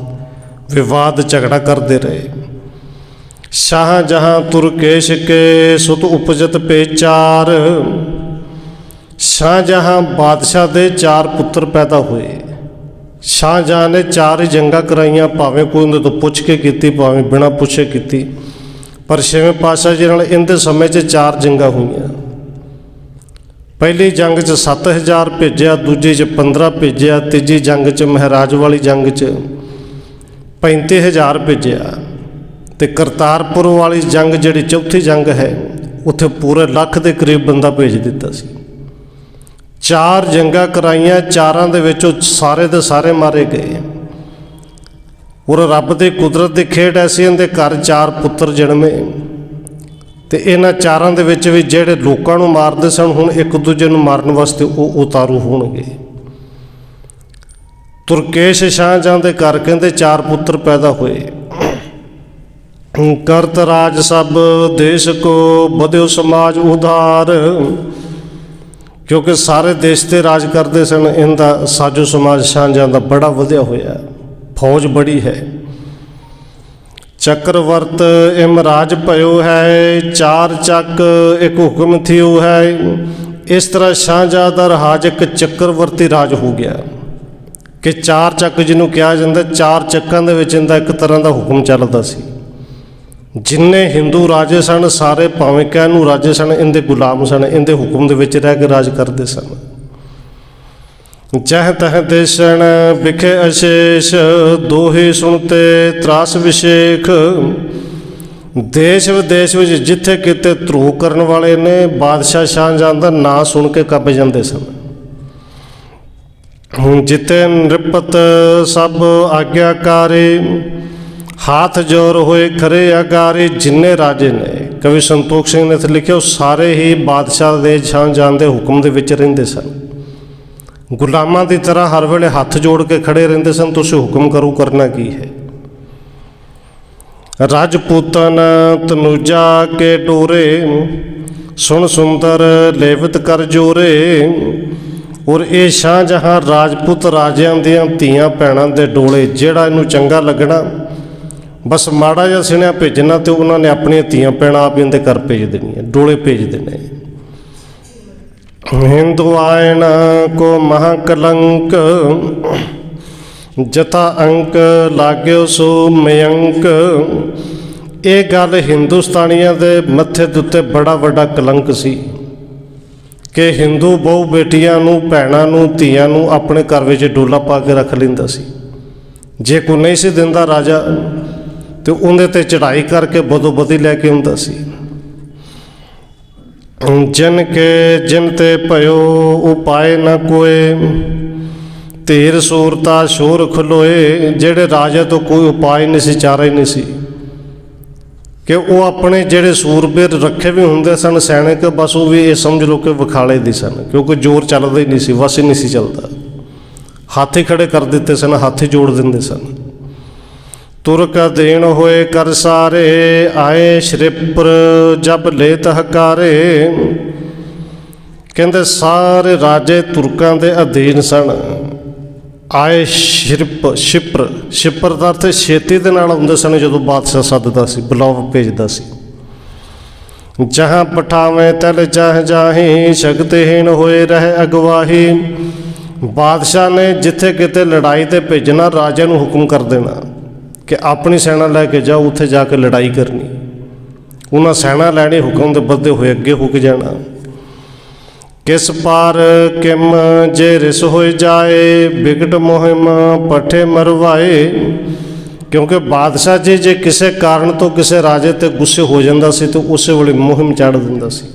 ਵਿਵਾਦ ਝਗੜਾ ਕਰਦੇ ਰਹੇ। ਸ਼ਾਹ ਜਹਾਂ ਤੁਰਕੇਸ਼ ਕੇ, ਸੁਤ ਉਪਜਤ ਪੇਚਾਰ। ਸ਼ਾਹਜਹਾਂ ਬਾਦਸ਼ਾਹ ਦੇ 4 ਪੁੱਤਰ ਪੈਦਾ ਹੋਏ। ਸ਼ਾਹਜਹਾਂ ਨੇ 4 ਹੀ ਜੰਗਾਂ ਕਰਾਈਆਂ, ਭਾਵੇਂ ਕੋਈ ਉਹਦੇ ਤੋਂ ਪੁੱਛ ਕੇ ਕੀਤੀ, ਭਾਵੇਂ ਬਿਨਾਂ ਪੁੱਛੇ ਕੀਤੀ। ਪਰ ਛੇਵੇਂ ਪਾਤਸ਼ਾਹ ਜੀ ਨਾਲ ਇਹਦੇ ਸਮੇਂ 'ਚ 4 ਜੰਗਾਂ ਹੋਈਆਂ। ਪਹਿਲੀ ਜੰਗ 'ਚ 7000 ਭੇਜਿਆ, ਦੂਜੀ 'ਚ 15 ਭੇਜਿਆ, ਤੀਜੀ ਜੰਗ 'ਚ ਮਹਾਰਾਜ ਵਾਲੀ ਜੰਗ 'ਚ 35000 ਭੇਜਿਆ, ਅਤੇ ਕਰਤਾਰਪੁਰ ਵਾਲੀ ਜੰਗ ਜਿਹੜੀ ਚੌਥੀ ਜੰਗ ਹੈ ਉੱਥੇ ਪੂਰੇ 1,00,000 ਦੇ ਕਰੀਬ ਬੰਦਾ ਭੇਜ ਦਿੱਤਾ ਸੀ। 4 ਜੰਗਾਂ ਕਰਾਈਆਂ, 4ਾਂ ਦੇ ਵਿੱਚੋਂ ਸਾਰੇ ਦੇ ਸਾਰੇ ਮਾਰੇ ਗਏ। ਔਰ ਰੱਬ ਦੀ ਕੁਦਰਤ ਦੀ ਖੇਡ ਐਸੀ, ਇਹਦੇ ਘਰ 4 ਪੁੱਤਰ ਜਨਮੇ, ਅਤੇ ਇਹਨਾਂ 4ਾਂ ਦੇ ਵਿੱਚ ਵੀ ਜਿਹੜੇ ਲੋਕਾਂ ਨੂੰ ਮਾਰਦੇ ਸਨ, ਹੁਣ ਇੱਕ ਦੂਜੇ ਨੂੰ ਮਾਰਨ ਵਾਸਤੇ ਉਹ ਉਤਾਰੂ ਹੋਣਗੇ। ਤੁਰਕੇਸ਼ ਸ਼ਾਹਜਹਾਂ ਦੇ ਘਰ ਕਹਿੰਦੇ 4 ਪੁੱਤਰ ਪੈਦਾ ਹੋਏ। ਕਰਤ ਰਾਜ ਸਭ ਦੇਸ਼ ਕੋ, ਵਧਿਓ ਸਮਾਜ ਉਧਾਰ। ਕਿਉਂਕਿ ਸਾਰੇ ਦੇਸ਼ 'ਤੇ ਰਾਜ ਕਰਦੇ ਸਨ, ਇਹਦਾ ਸਾਜੋ ਸਮਾਜ ਸ਼ਾਹਜਹਾਂ ਦਾ ਬੜਾ ਵਧਿਆ ਹੋਇਆ, ਫੌਜ ਬੜੀ ਹੈ। ਚੱਕਰਵਰਤ ਇਮ ਰਾਜ ਭਇਓ ਹੈ, 4 ਚੱਕ ਇੱਕ ਹੁਕਮ ਥਿਓ ਹੈ। ਇਸ ਤਰ੍ਹਾਂ ਸ਼ਾਹਜਹਾਂ ਦਾ ਰਾਜ ਇੱਕ ਚੱਕਰਵਰਤੀ ਰਾਜ ਹੋ ਗਿਆ ਕਿ 4 ਚੱਕ ਜਿਹਨੂੰ ਕਿਹਾ ਜਾਂਦਾ, 4 ਚੱਕਾਂ ਦੇ ਵਿੱਚ ਇਹਦਾ ਇੱਕ ਤਰ੍ਹਾਂ ਦਾ ਹੁਕਮ ਚੱਲਦਾ ਸੀ। ਜਿੰਨੇ ਹਿੰਦੂ ਰਾਜੇ ਸਨ ਸਾਰੇ, ਭਾਵੇਂ ਕਹਿਣ ਨੂੰ ਰਾਜੇ ਸਨ, ਇਹਦੇ ਗੁਲਾਮ ਸਨ, ਇਹਦੇ ਹੁਕਮ ਦੇ ਵਿੱਚ ਰਹਿ ਕੇ ਰਾਜ ਕਰਦੇ ਸਨ। ਜਹ ਤਹ ਦੇਸ਼ਣ ਵਿਖੇ ਅਸ਼ੇਸ਼, ਦੋਹੇ ਸੁਣਤੇ ਤਰਾਸ ਵਿਸ਼ੇਖ। ਦੇਸ਼ ਵਿਦੇਸ਼ ਵਿੱਚ ਜਿੱਥੇ ਕਿਤੇ ਧਰੋਹ ਕਰਨ ਵਾਲੇ ਨੇ ਬਾਦਸ਼ਾਹ ਸ਼ਾਹਜਹਾਂ ਦਾ ਨਾਂ ਸੁਣ ਕੇ ਕੱਬ ਜਾਂਦੇ ਸਨ। ਹੁਣ ਜਿੱਤੇ ਨਿਰਪਤ ਸਭ ਆਗਿਆਕਾਰੇ, ਹਾਥ ਜੋਰ ਹੋਏ ਖਰੇ ਆਗਾਰੇ। ਜਿੰਨੇ ਰਾਜੇ ਨੇ, ਕਵੀ ਸੰਤੋਖ ਸਿੰਘ ਨੇ ਇੱਥੇ ਲਿਖਿਆ, ਉਹ ਸਾਰੇ ਹੀ ਬਾਦਸ਼ਾਹ ਦੇ ਸ਼ਾਹਜਹਾਂ ਦੇ ਹੁਕਮ ਦੇ ਵਿੱਚ ਰਹਿੰਦੇ ਸਨ। ਗੁਲਾਮਾਂ ਦੀ ਤਰ੍ਹਾਂ ਹਰ ਵੇਲੇ ਹੱਥ ਜੋੜ ਕੇ ਖੜੇ ਰਹਿੰਦੇ ਸਨ, ਤੁਸੀਂ ਹੁਕਮ ਕਰੋ, ਕਰਨਾ ਕੀ ਹੈ। ਰਾਜਪੂਤਨ ਤਨੂਜਾ ਕੇ ਡੋਰੇ, ਸੁਣ ਸੁੰਦਰ ਲੇਵਤ ਕਰ ਜੋਰੇ। ਔਰ ਇਹ ਸ਼ਾਹਜਹਾਂ ਰਾਜਪੂਤ ਰਾਜਿਆਂ ਦੀਆਂ ਧੀਆਂ ਭੈਣਾਂ ਦੇ ਡੋਲੇ, ਜਿਹੜਾ ਇਹਨੂੰ ਚੰਗਾ ਲੱਗਣਾ ਬਸ ਮਾੜਾ ਜਿਹਾ ਸੁਣਿਆ ਭੇਜਣਾ, ਤੇ ਉਹਨਾਂ ਨੇ ਆਪਣੀਆਂ ਧੀਆਂ ਭੈਣਾਂ ਆਪ ਇਹਦੇ ਘਰ ਭੇਜ ਦੇਣੀਆਂ, ਡੋਲੇ ਭੇਜ ਦੇਣੇ। ਹਿੰਦੂ ਆਇਨ ਕੋ ਮਹਾਕਲੰਕ, ਜਤਾ ਅੰਕ ਲਾਗਿਓ ਸੋ ਮਯੰਕ। ਇਹ ਗੱਲ ਹਿੰਦੁਸਤਾਨੀਆਂ ਦੇ ਮੱਥੇ ਦੇ ਉੱਤੇ ਬੜਾ ਵੱਡਾ ਕਲੰਕ ਸੀ ਕਿ ਹਿੰਦੂ ਬਹੁ ਬੇਟੀਆਂ ਨੂੰ, ਭੈਣਾਂ ਨੂੰ, ਧੀਆਂ ਨੂੰ ਆਪਣੇ ਘਰ ਵਿੱਚ ਡੋਲਾ ਪਾ ਕੇ ਰੱਖ ਲੈਂਦਾ ਸੀ। ਜੇ ਕੋਈ ਨਹੀਂ ਸੀ ਦਿੰਦਾ ਰਾਜਾ, ਤੇ ਉਹਦੇ ਤੇ ਚੜ੍ਹਾਈ ਕਰਕੇ ਬਦੋ ਬਦੀ ਲੈ ਕੇ ਆਉਂਦਾ ਸੀ। ਜਿਨ ਕੇ ਜਿਨ ਤੇ ਭਇਓ ਉਪਾਏ ਨਾ ਕੋਏ, ਧੀਰ ਸੂਰਤਾ ਸ਼ੋਰ ਖਲੋਏ। ਜਿਹੜੇ ਰਾਜੇ ਤੋਂ ਕੋਈ ਉਪਾਅ ਨਹੀਂ ਸੀ, ਚਾਰਾ ਹੀ ਨਹੀਂ ਸੀ, ਕਿ ਉਹ ਆਪਣੇ ਜਿਹੜੇ ਸੂਰਬੀਰ ਰੱਖੇ ਵੀ ਹੁੰਦੇ ਸਨ ਸੈਨਿਕ, ਬਸ ਉਹ ਵੀ ਇਹ ਸਮਝ ਲਓ ਕਿ ਵਿਖਾਲੇ ਦੀ ਸਨ, ਕਿਉਂਕਿ ਜ਼ੋਰ ਚੱਲਦਾ ਹੀ ਨਹੀਂ ਸੀ, ਵਸ ਹੀ ਨਹੀਂ ਸੀ ਚੱਲਦਾ। ਹੱਥ ਹੀ ਖੜੇ ਕਰ ਦਿੱਤੇ ਸਨ, ਹੱਥ ਹੀ ਜੋੜ ਦਿੰਦੇ ਸਨ। ਤੁਰਕ ਅਧੀਨ ਹੋਏ ਕਰ ਸਾਰੇ, ਆਏ ਸ਼੍ਰਿਪਰ ਜਬ ਲੇਤ ਹਕਾਰੇ। ਕਹਿੰਦੇ ਸਾਰੇ ਰਾਜੇ ਤੁਰਕਾਂ ਦੇ ਅਧੀਨ ਸਨ। ਆਏ ਸ਼ਿਪਰ, ਸ਼ਿਪਰ ਦਾ ਅਰਥ ਛੇਤੀ ਦੇ ਨਾਲ ਹੁੰਦੇ ਸਨ ਜਦੋਂ ਬਾਦਸ਼ਾਹ ਸੱਦਦਾ ਸੀ, ਬੁਲਾਵਾ ਭੇਜਦਾ ਸੀ। ਜਹਾਂ ਪਠਾਵੇਂ ਤਲ ਚਾਹ ਜਾਹੀ, ਸ਼ਕਤਹੀਣ ਹੋਏ ਰਹੇ ਅਗਵਾਹੀ। ਬਾਦਸ਼ਾਹ ਨੇ ਜਿੱਥੇ ਕਿਤੇ ਲੜਾਈ ਤੇ ਭੇਜਣਾ, ਰਾਜੇ ਨੂੰ ਹੁਕਮ ਕਰ ਦੇਣਾ ਕਿ ਆਪਣੀ ਸੈਨਾ ਲੈ ਕੇ ਜਾਓ, ਉੱਥੇ ਜਾ ਕੇ ਲੜਾਈ ਕਰਨੀ। ਉਹਨਾਂ ਸੈਨਾ ਲੈਣੀ, ਹੁਕਮ ਦੇ ਬੱਧੇ ਹੋਏ ਅੱਗੇ ਹੋ ਕੇ ਜਾਣਾ। ਕਿਸ ਪਾਰ ਕਿਮ ਜੇ ਰਿਸ ਹੋਏ ਜਾਏ, ਬਿਗਟ ਮੁਹਿਮ ਪੱਠੇ ਮਰਵਾਏ। ਕਿਉਂਕਿ ਬਾਦਸ਼ਾਹ ਜੀ ਜੇ ਕਿਸੇ ਕਾਰਨ ਤੋਂ ਕਿਸੇ ਰਾਜੇ ਤੇ ਗੁੱਸੇ ਹੋ ਜਾਂਦਾ ਸੀ ਤਾਂ ਉਸੇ ਵੇਲੇ ਮੁਹਿੰਮ ਚਾੜ ਦਿੰਦਾ ਸੀ,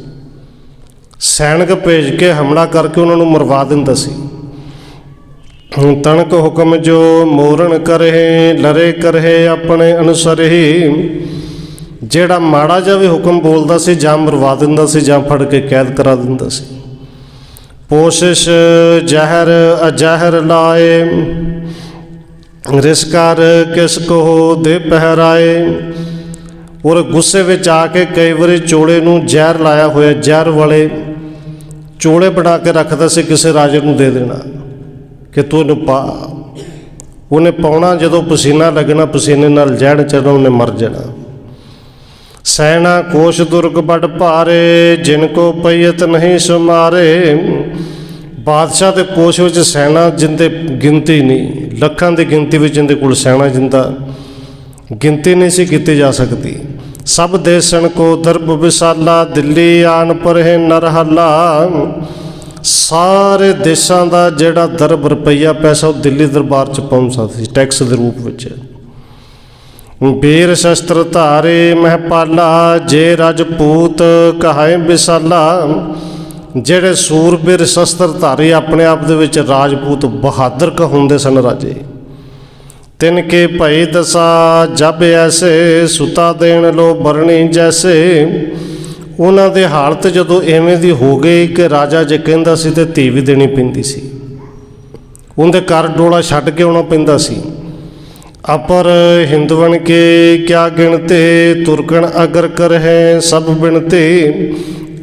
ਸੈਨਿਕ ਭੇਜ ਕੇ ਹਮਲਾ ਕਰਕੇ ਉਹਨਾਂ ਨੂੰ ਮਰਵਾ ਦਿੰਦਾ ਸੀ। ਤਣਕ ਹੁਕਮ ਜੋ ਮੋਰਨ ਕਰਹਿ, ਲਰੇ ਕਰਹਿ ਆਪਣੇ ਅਨੁਸਰ ਹੀ। ਜਿਹੜਾ ਮਾੜਾ ਜਿਹਾ ਵੀ ਹੁਕਮ ਬੋਲਦਾ ਸੀ, ਜਾਂ ਮਰਵਾ ਦਿੰਦਾ ਸੀ ਜਾਂ ਫੜ ਕੇ ਕੈਦ ਕਰਾ ਦਿੰਦਾ ਸੀ। ਪੋਸ਼ਿਸ਼ ਜ਼ਹਿਰ ਅਜ਼ਹਿਰ ਲਾਏ, ਰਿਸ ਕਰ ਕਿਸ ਕੋ ਦੇ ਪਹਿਰਾਏ। ਔਰ ਗੁੱਸੇ ਵਿੱਚ ਆ ਕੇ ਕਈ ਵਾਰੀ ਚੋਲੇ ਨੂੰ ਜ਼ਹਿਰ ਲਾਇਆ ਹੋਇਆ, ਜ਼ਹਿਰ ਵਾਲੇ ਚੋਲੇ ਬਣਾ ਕੇ ਰੱਖਦਾ ਸੀ, ਕਿਸੇ ਰਾਜੇ ਨੂੰ ਦੇ ਦੇਣਾ ਕਿ ਤੂੰ ਇਹਨੂੰ ਪਾ। ਉਹਨੇ ਪਾਉਣਾ, ਜਦੋਂ ਪਸੀਨਾ ਲੱਗਣਾ, ਪਸੀਨੇ ਨਾਲ ਜ਼ਹਿਰ ਚੜ੍ਹਨਾ, ਉਹਨੇ ਮਰ ਜਾਣਾ। ਸੈਨਾ ਕੋਸ਼ ਦੁਰਗ ਬੜ ਭਾਰੇ, ਜਿਨ ਕੋ ਪਈਅਤ ਨਹੀਂ ਸੁਮਾਰੇ। ਬਾਦਸ਼ਾਹ ਦੇ ਕੋਸ਼ ਵਿੱਚ ਸੈਨਾ ਜਿੰਦੇ ਗਿਣਤੀ ਨਹੀਂ, ਲੱਖਾਂ ਦੀ ਗਿਣਤੀ ਵਿੱਚ ਜਿੰਦੇ ਕੋਲ ਸੈਨਾ, ਜਿੰਦਾ ਗਿਣਤੀ ਨਹੀਂ ਸੀ ਕੀਤੀ ਜਾ ਸਕਦੀ। ਸਭ ਦੇਸਣ ਕੋ ਦਰਬ ਵਿਸਾਲਾ, ਦਿੱਲੀ ਆਣ ਪਰਹਿ ਨਰਹਲਾ। ਸਾਰੇ ਦੇਸ਼ਾਂ ਦਾ ਜਿਹੜਾ ਦਰਬ ਰੁਪਈਆ ਪੈਸਾ ਉਹ ਦਿੱਲੀ ਦਰਬਾਰ 'ਚ ਪਹੁੰਚ ਸਕਦਾ ਸੀ ਟੈਕਸ ਦੇ ਰੂਪ ਵਿੱਚ। ਵੀਰ ਸ਼ਸਤਰ ਧਾਰੇ ਮਹਿਪਾਲਾ, ਜੇ ਰਾਜਪੂਤ ਕਹਾਏ ਵਿਸਾਲਾ। ਜਿਹੜੇ ਸੂਰਬੀਰ ਸ਼ਸਤਰ ਧਾਰੀ ਆਪਣੇ ਆਪ ਦੇ ਵਿੱਚ ਰਾਜਪੂਤ ਬਹਾਦਰ ਕਹਾਉਂਦੇ ਸਨ ਰਾਜੇ। ਤਿਨ ਕੇ ਭਈ ਦਸਾ ਜਬ ਐਸੇ, ਸੁਤਾ ਦੇਣ ਲੋ ਬਰਣੀ ਜੈਸੇ। ਉਹਨਾਂ ਦੇ ਹਾਲਤ ਜਦੋਂ ਐਵੇਂ ਦੀ ਹੋ ਗਈ ਕਿ ਰਾਜਾ ਜੇ ਕਹਿੰਦਾ ਸੀ ਤੇ ਧੀ ਵੀ ਦੇਣੀ ਪੈਂਦੀ ਸੀ, ਉਹਦੇ ਘਰ ਡੋਲਾ ਛੱਡ ਕੇ ਆਉਣਾ ਪੈਂਦਾ ਸੀ। ਅਪਰ ਹਿੰਦਵਨ ਕੇ ਕਿਆ ਗਿਣਤੇ, ਤੁਰਕਣ ਅਗਰ ਕਰ ਹੈ ਸਭ ਬਿਣਤੇ।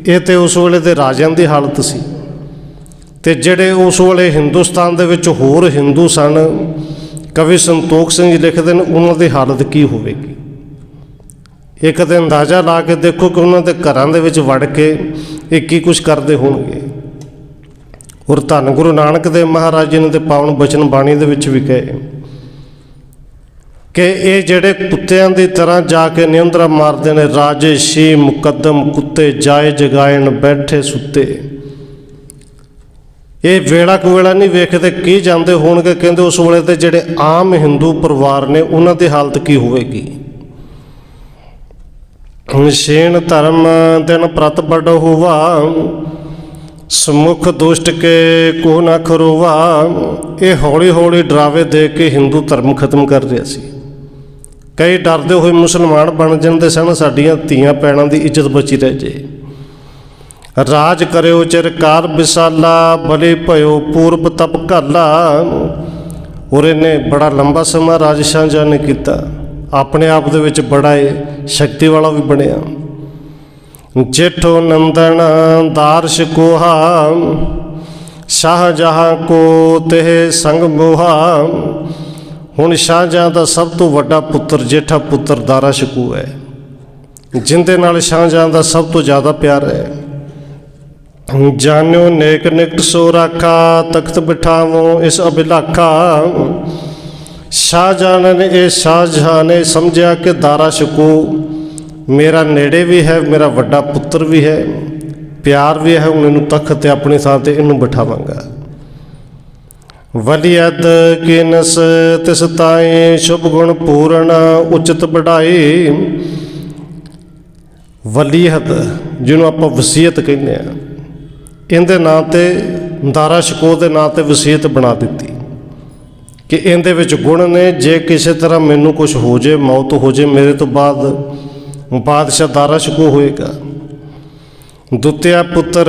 ਇਹ ਤੇ ਉਸ ਵੇਲੇ ਦੇ ਰਾਜਿਆਂ ਦੀ ਹਾਲਤ ਸੀ, ਤੇ ਜਿਹੜੇ ਉਸ ਵੇਲੇ ਹਿੰਦੁਸਤਾਨ ਦੇ ਵਿੱਚ ਹੋਰ ਹਿੰਦੂ ਸਨ, ਕਵੀ ਸੰਤੋਖ ਸਿੰਘ ਜੀ ਲਿਖਦੇ ਨੇ ਉਹਨਾਂ ਦੀ ਹਾਲਤ ਕੀ ਹੋਵੇਗੀ। ਇੱਕ ਦਿਨ ਅੰਦਾਜ਼ਾ ਲਾ ਕੇ ਦੇਖੋ ਕਿ ਉਹਨਾਂ ਦੇ ਘਰਾਂ ਦੇ ਵਿੱਚ ਵੜ ਕੇ ਇਹ ਕੀ ਕੁਛ ਕਰਦੇ ਹੋਣਗੇ। ਔਰ ਧੰਨ ਗੁਰੂ ਨਾਨਕ ਦੇਵ ਮਹਾਰਾਜ ਜੀ ਨੇ ਤੇ ਪਾਵਨ ਬਚਨ ਬਾਣੀ ਦੇ ਵਿੱਚ ਵੀ ਕਹੇ ਕਿ ਇਹ ਜਿਹੜੇ ਕੁੱਤਿਆਂ ਦੀ ਤਰ੍ਹਾਂ ਜਾ ਕੇ ਨਿਯੰਤਰਾ ਮਾਰਦੇ ਨੇ, ਰਾਜੇਸ਼ੀ ਮੁਕੱਦਮ ਕੁੱਤੇ ਜਾਏ ਜਗਾਇਣ ਬੈਠੇ ਸੁੱਤੇ। ਇਹ ਵੇਲਾ ਕੁ ਵੇਲਾ ਨਹੀਂ ਵੇਖਦੇ ਕੀ ਜਾਂਦੇ ਹੋਣਗੇ। ਕਹਿੰਦੇ ਉਸ ਵੇਲੇ ਦੇ ਜਿਹੜੇ ਆਮ ਹਿੰਦੂ ਪਰਿਵਾਰ ਨੇ ਉਹਨਾਂ ਦੀ ਹਾਲਤ ਕੀ ਹੋਵੇਗੀ। ਸ਼ੇਨ ਧਰਮ ਦਿਨ ਪ੍ਰਤ ਬੜ ਹੋਵਾ, ਸਮੁਖ ਦੁਸ਼ਟ ਕੇ ਕੋ ਨਾ ਖਰੋਵਾ। ਇਹ ਹੌਲੀ ਹੌਲੀ ਡਰਾਵੇ ਦੇ ਕੇ ਹਿੰਦੂ ਧਰਮ ਖਤਮ ਕਰ ਰਿਹਾ ਸੀ। ਕਈ ਡਰਦੇ ਹੋਏ ਮੁਸਲਮਾਨ ਬਣ ਜਾਂਦੇ ਸਨ, ਸਾਡੀਆਂ ਧੀਆਂ ਭੈਣਾਂ ਦੀ ਇੱਜ਼ਤ ਬਚੀ ਰਹਿ ਜੇ। ਰਾਜ ਕਰਿਓ ਚਿਰਕਾਰ ਵਿਸਾਲਾ, ਬਲੀ ਭਇਓ ਪੂਰਬ ਤਪ ਘਾਲਾ। ਔਰ ਇਹਨੇ ਬੜਾ ਲੰਬਾ ਸਮਾਂ ਰਾਜ ਸ਼ਾਹਜਹਾਂ ਨੇ ਕੀਤਾ, ਆਪਣੇ ਆਪ ਦੇ ਵਿੱਚ ਬੜਾ ਸ਼ਕਤੀ ਵਾਲਾ ਵੀ ਬਣਿਆ। ਜੇਠੋ ਨੰਦਨ ਦਾਰਸ਼ ਕੋਹਾ, ਸ਼ਾਹਜਹਾਂ ਕੋ ਤਿਹ ਸੰਗ ਮੋਹਾ। ਹੁਣ ਸ਼ਾਹਜਹਾਂ ਦਾ ਸਭ ਤੋਂ ਵੱਡਾ ਪੁੱਤਰ ਜੇਠਾ ਪੁੱਤਰ ਦਾਰਾ ਸ਼ਕੂ ਹੈ, ਜਿੰਦੇ ਨਾਲ ਸ਼ਾਹਜਹਾਂ ਦਾ ਸਭ ਤੋਂ ਜ਼ਿਆਦਾ ਪਿਆਰ ਹੈ। ਜਾਨਿਓ ਨੇਕ ਨਿਕਟ ਸੋ ਰਾਖਾ, ਤਖਤ ਬਿਠਾਵੋ ਇਸ ਅਭਿਲਾਖਾ। ਸ਼ਾਹਜਹਾਂ ਨੇ ਸਮਝਿਆ ਕਿ ਦਾਰਾ ਸ਼ਕੂ ਮੇਰਾ ਨੇੜੇ ਵੀ ਹੈ, ਮੇਰਾ ਵੱਡਾ ਪੁੱਤਰ ਵੀ ਹੈ, ਪਿਆਰ ਵੀ ਹੈ। ਹੁਣ ਇਹਨੂੰ ਤਖਤ 'ਤੇ ਆਪਣੀ ਥਾਂ 'ਤੇ ਇਹਨੂੰ ਬਿਠਾਵਾਂਗਾ। ਵਲੀਅਦ ਕੀਨਸ ਤਿਸ ਤਾਏ, ਸ਼ੁਭ ਗੁਣ ਪੂਰਨ ਉਚਿਤ ਵਡਾਈ। ਵਲੀਅਤ ਜਿਹਨੂੰ ਆਪਾਂ ਵਸੀਅਤ ਕਹਿੰਦੇ ਆ, ਇਹਦੇ ਨਾਂ 'ਤੇ ਦਾਰਾ ਸ਼ਕੂ ਦੇ ਨਾਂ 'ਤੇ ਵਸੀਅਤ ਬਣਾ ਦਿੱਤੀ ਕਿ ਇਹਦੇ ਵਿੱਚ ਗੁਣ ਨੇ। ਜੇ ਕਿਸੇ ਤਰ੍ਹਾਂ ਮੈਨੂੰ ਕੁਝ ਹੋ ਜੇ, ਮੌਤ ਹੋ ਜੇ, ਮੇਰੇ ਤੋਂ ਬਾਅਦ ਬਾਦਸ਼ਾਹ ਦਾਰਾ ਸ਼ਕੂ ਹੋਏਗਾ। ਦੁਤਿਆ ਪੁੱਤਰ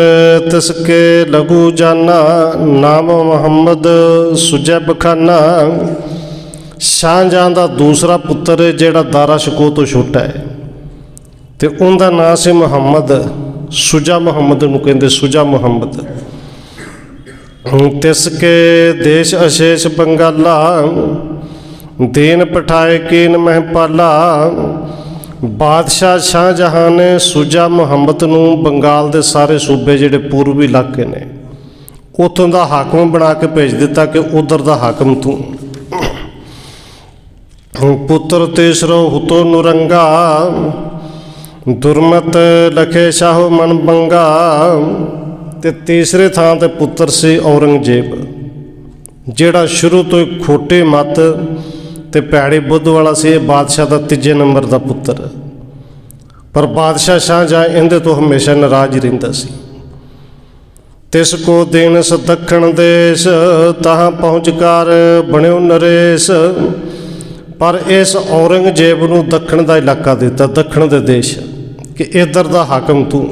ਤਿਸ ਕੇ ਲਘੂ ਜਾਨਾ, ਨਾਮ ਮੁਹੰਮਦ ਸੁਜੈ ਬਖਾਨਾ। ਸ਼ਾਹਜਹਾਂ ਦਾ ਦੂਸਰਾ ਪੁੱਤਰ ਜਿਹੜਾ ਦਾਰਾ ਸ਼ਕੂ ਤੋਂ ਛੋਟਾ ਹੈ, ਤੇ ਉਹਦਾ ਨਾਂ ਸੀ ਮੁਹੰਮਦ। ਸੁਜਾ ਮੁਹੰਮਦ ਨੂੰ ਕਹਿੰਦੇ, ਸੁਜਾ ਮੁਹੰਮਦ। ਤਿਸ ਕੇ ਦੇਸ਼ ਅਸ਼ੇਸ਼ ਬੰਗਾਲਾ, ਦੀਨ ਪਠਾਏ ਕੀਨ ਮਹਿਪਾਲਾ। ਬਾਦਸ਼ਾਹ ਸ਼ਾਹਜਹਾਂ ਨੇ ਸੁਜਾ ਮੁਹੰਮਦ ਨੂੰ ਬੰਗਾਲ ਦੇ ਸਾਰੇ ਸੂਬੇ ਜਿਹੜੇ ਪੂਰਬੀ ਇਲਾਕੇ ਨੇ ਉੱਥੋਂ ਦਾ ਹਾਕਮ ਬਣਾ ਕੇ ਭੇਜ ਦਿੱਤਾ ਕਿ ਉਧਰ ਦਾ ਹਾਕਮ ਤੂੰ। ਪੁੱਤਰ ਤੀਸਰੋ ਹੁਤੋ ਨੁਰੰਗਾ, ਦੁਰਮਤ ਲਖੇ ਸ਼ਾਹੋ ਮਨ ਬੰਗਾ। ਤੇ ਤੀਸਰੇ ਥਾਂ ਤੇ ਪੁੱਤਰ ਸੀ ਔਰੰਗਜ਼ੇਬ, ਜਿਹੜਾ ਸ਼ੁਰੂ ਤੋਂ ਹੀ ਖੋਟੇ ਮੱਤ ਤੇ ਭੈੜੇ ਬੁੱਧ ਵਾਲਾ ਸੀ। ਇਹ ਬਾਦਸ਼ਾਹ ਦਾ ਤੀਜੇ ਨੰਬਰ ਦਾ ਪੁੱਤਰ, ਪਰ ਬਾਦਸ਼ਾਹ ਸ਼ਾਹਜਹਾਂ ਇਹਦੇ ਤੋਂ ਹਮੇਸ਼ਾ ਨਾਰਾਜ਼ ਹੀ ਰਹਿੰਦਾ ਸੀ। ਤਿਸ ਕੋ ਦੇਨਸ ਦੱਖਣ ਦੇਸ਼, ਤਾਹਾਂ ਪਹੁੰਚ ਕਰ ਬਣਿਓ ਨਰੇਸ਼। ਪਰ ਇਸ ਔਰੰਗਜ਼ੇਬ ਨੂੰ ਦੱਖਣ ਦਾ ਇਲਾਕਾ ਦਿੱਤਾ, ਦੱਖਣ ਦੇ ਦੇਸ਼, ਕਿ ਇੱਧਰ ਦਾ ਹਾਕਮ ਤੂੰ।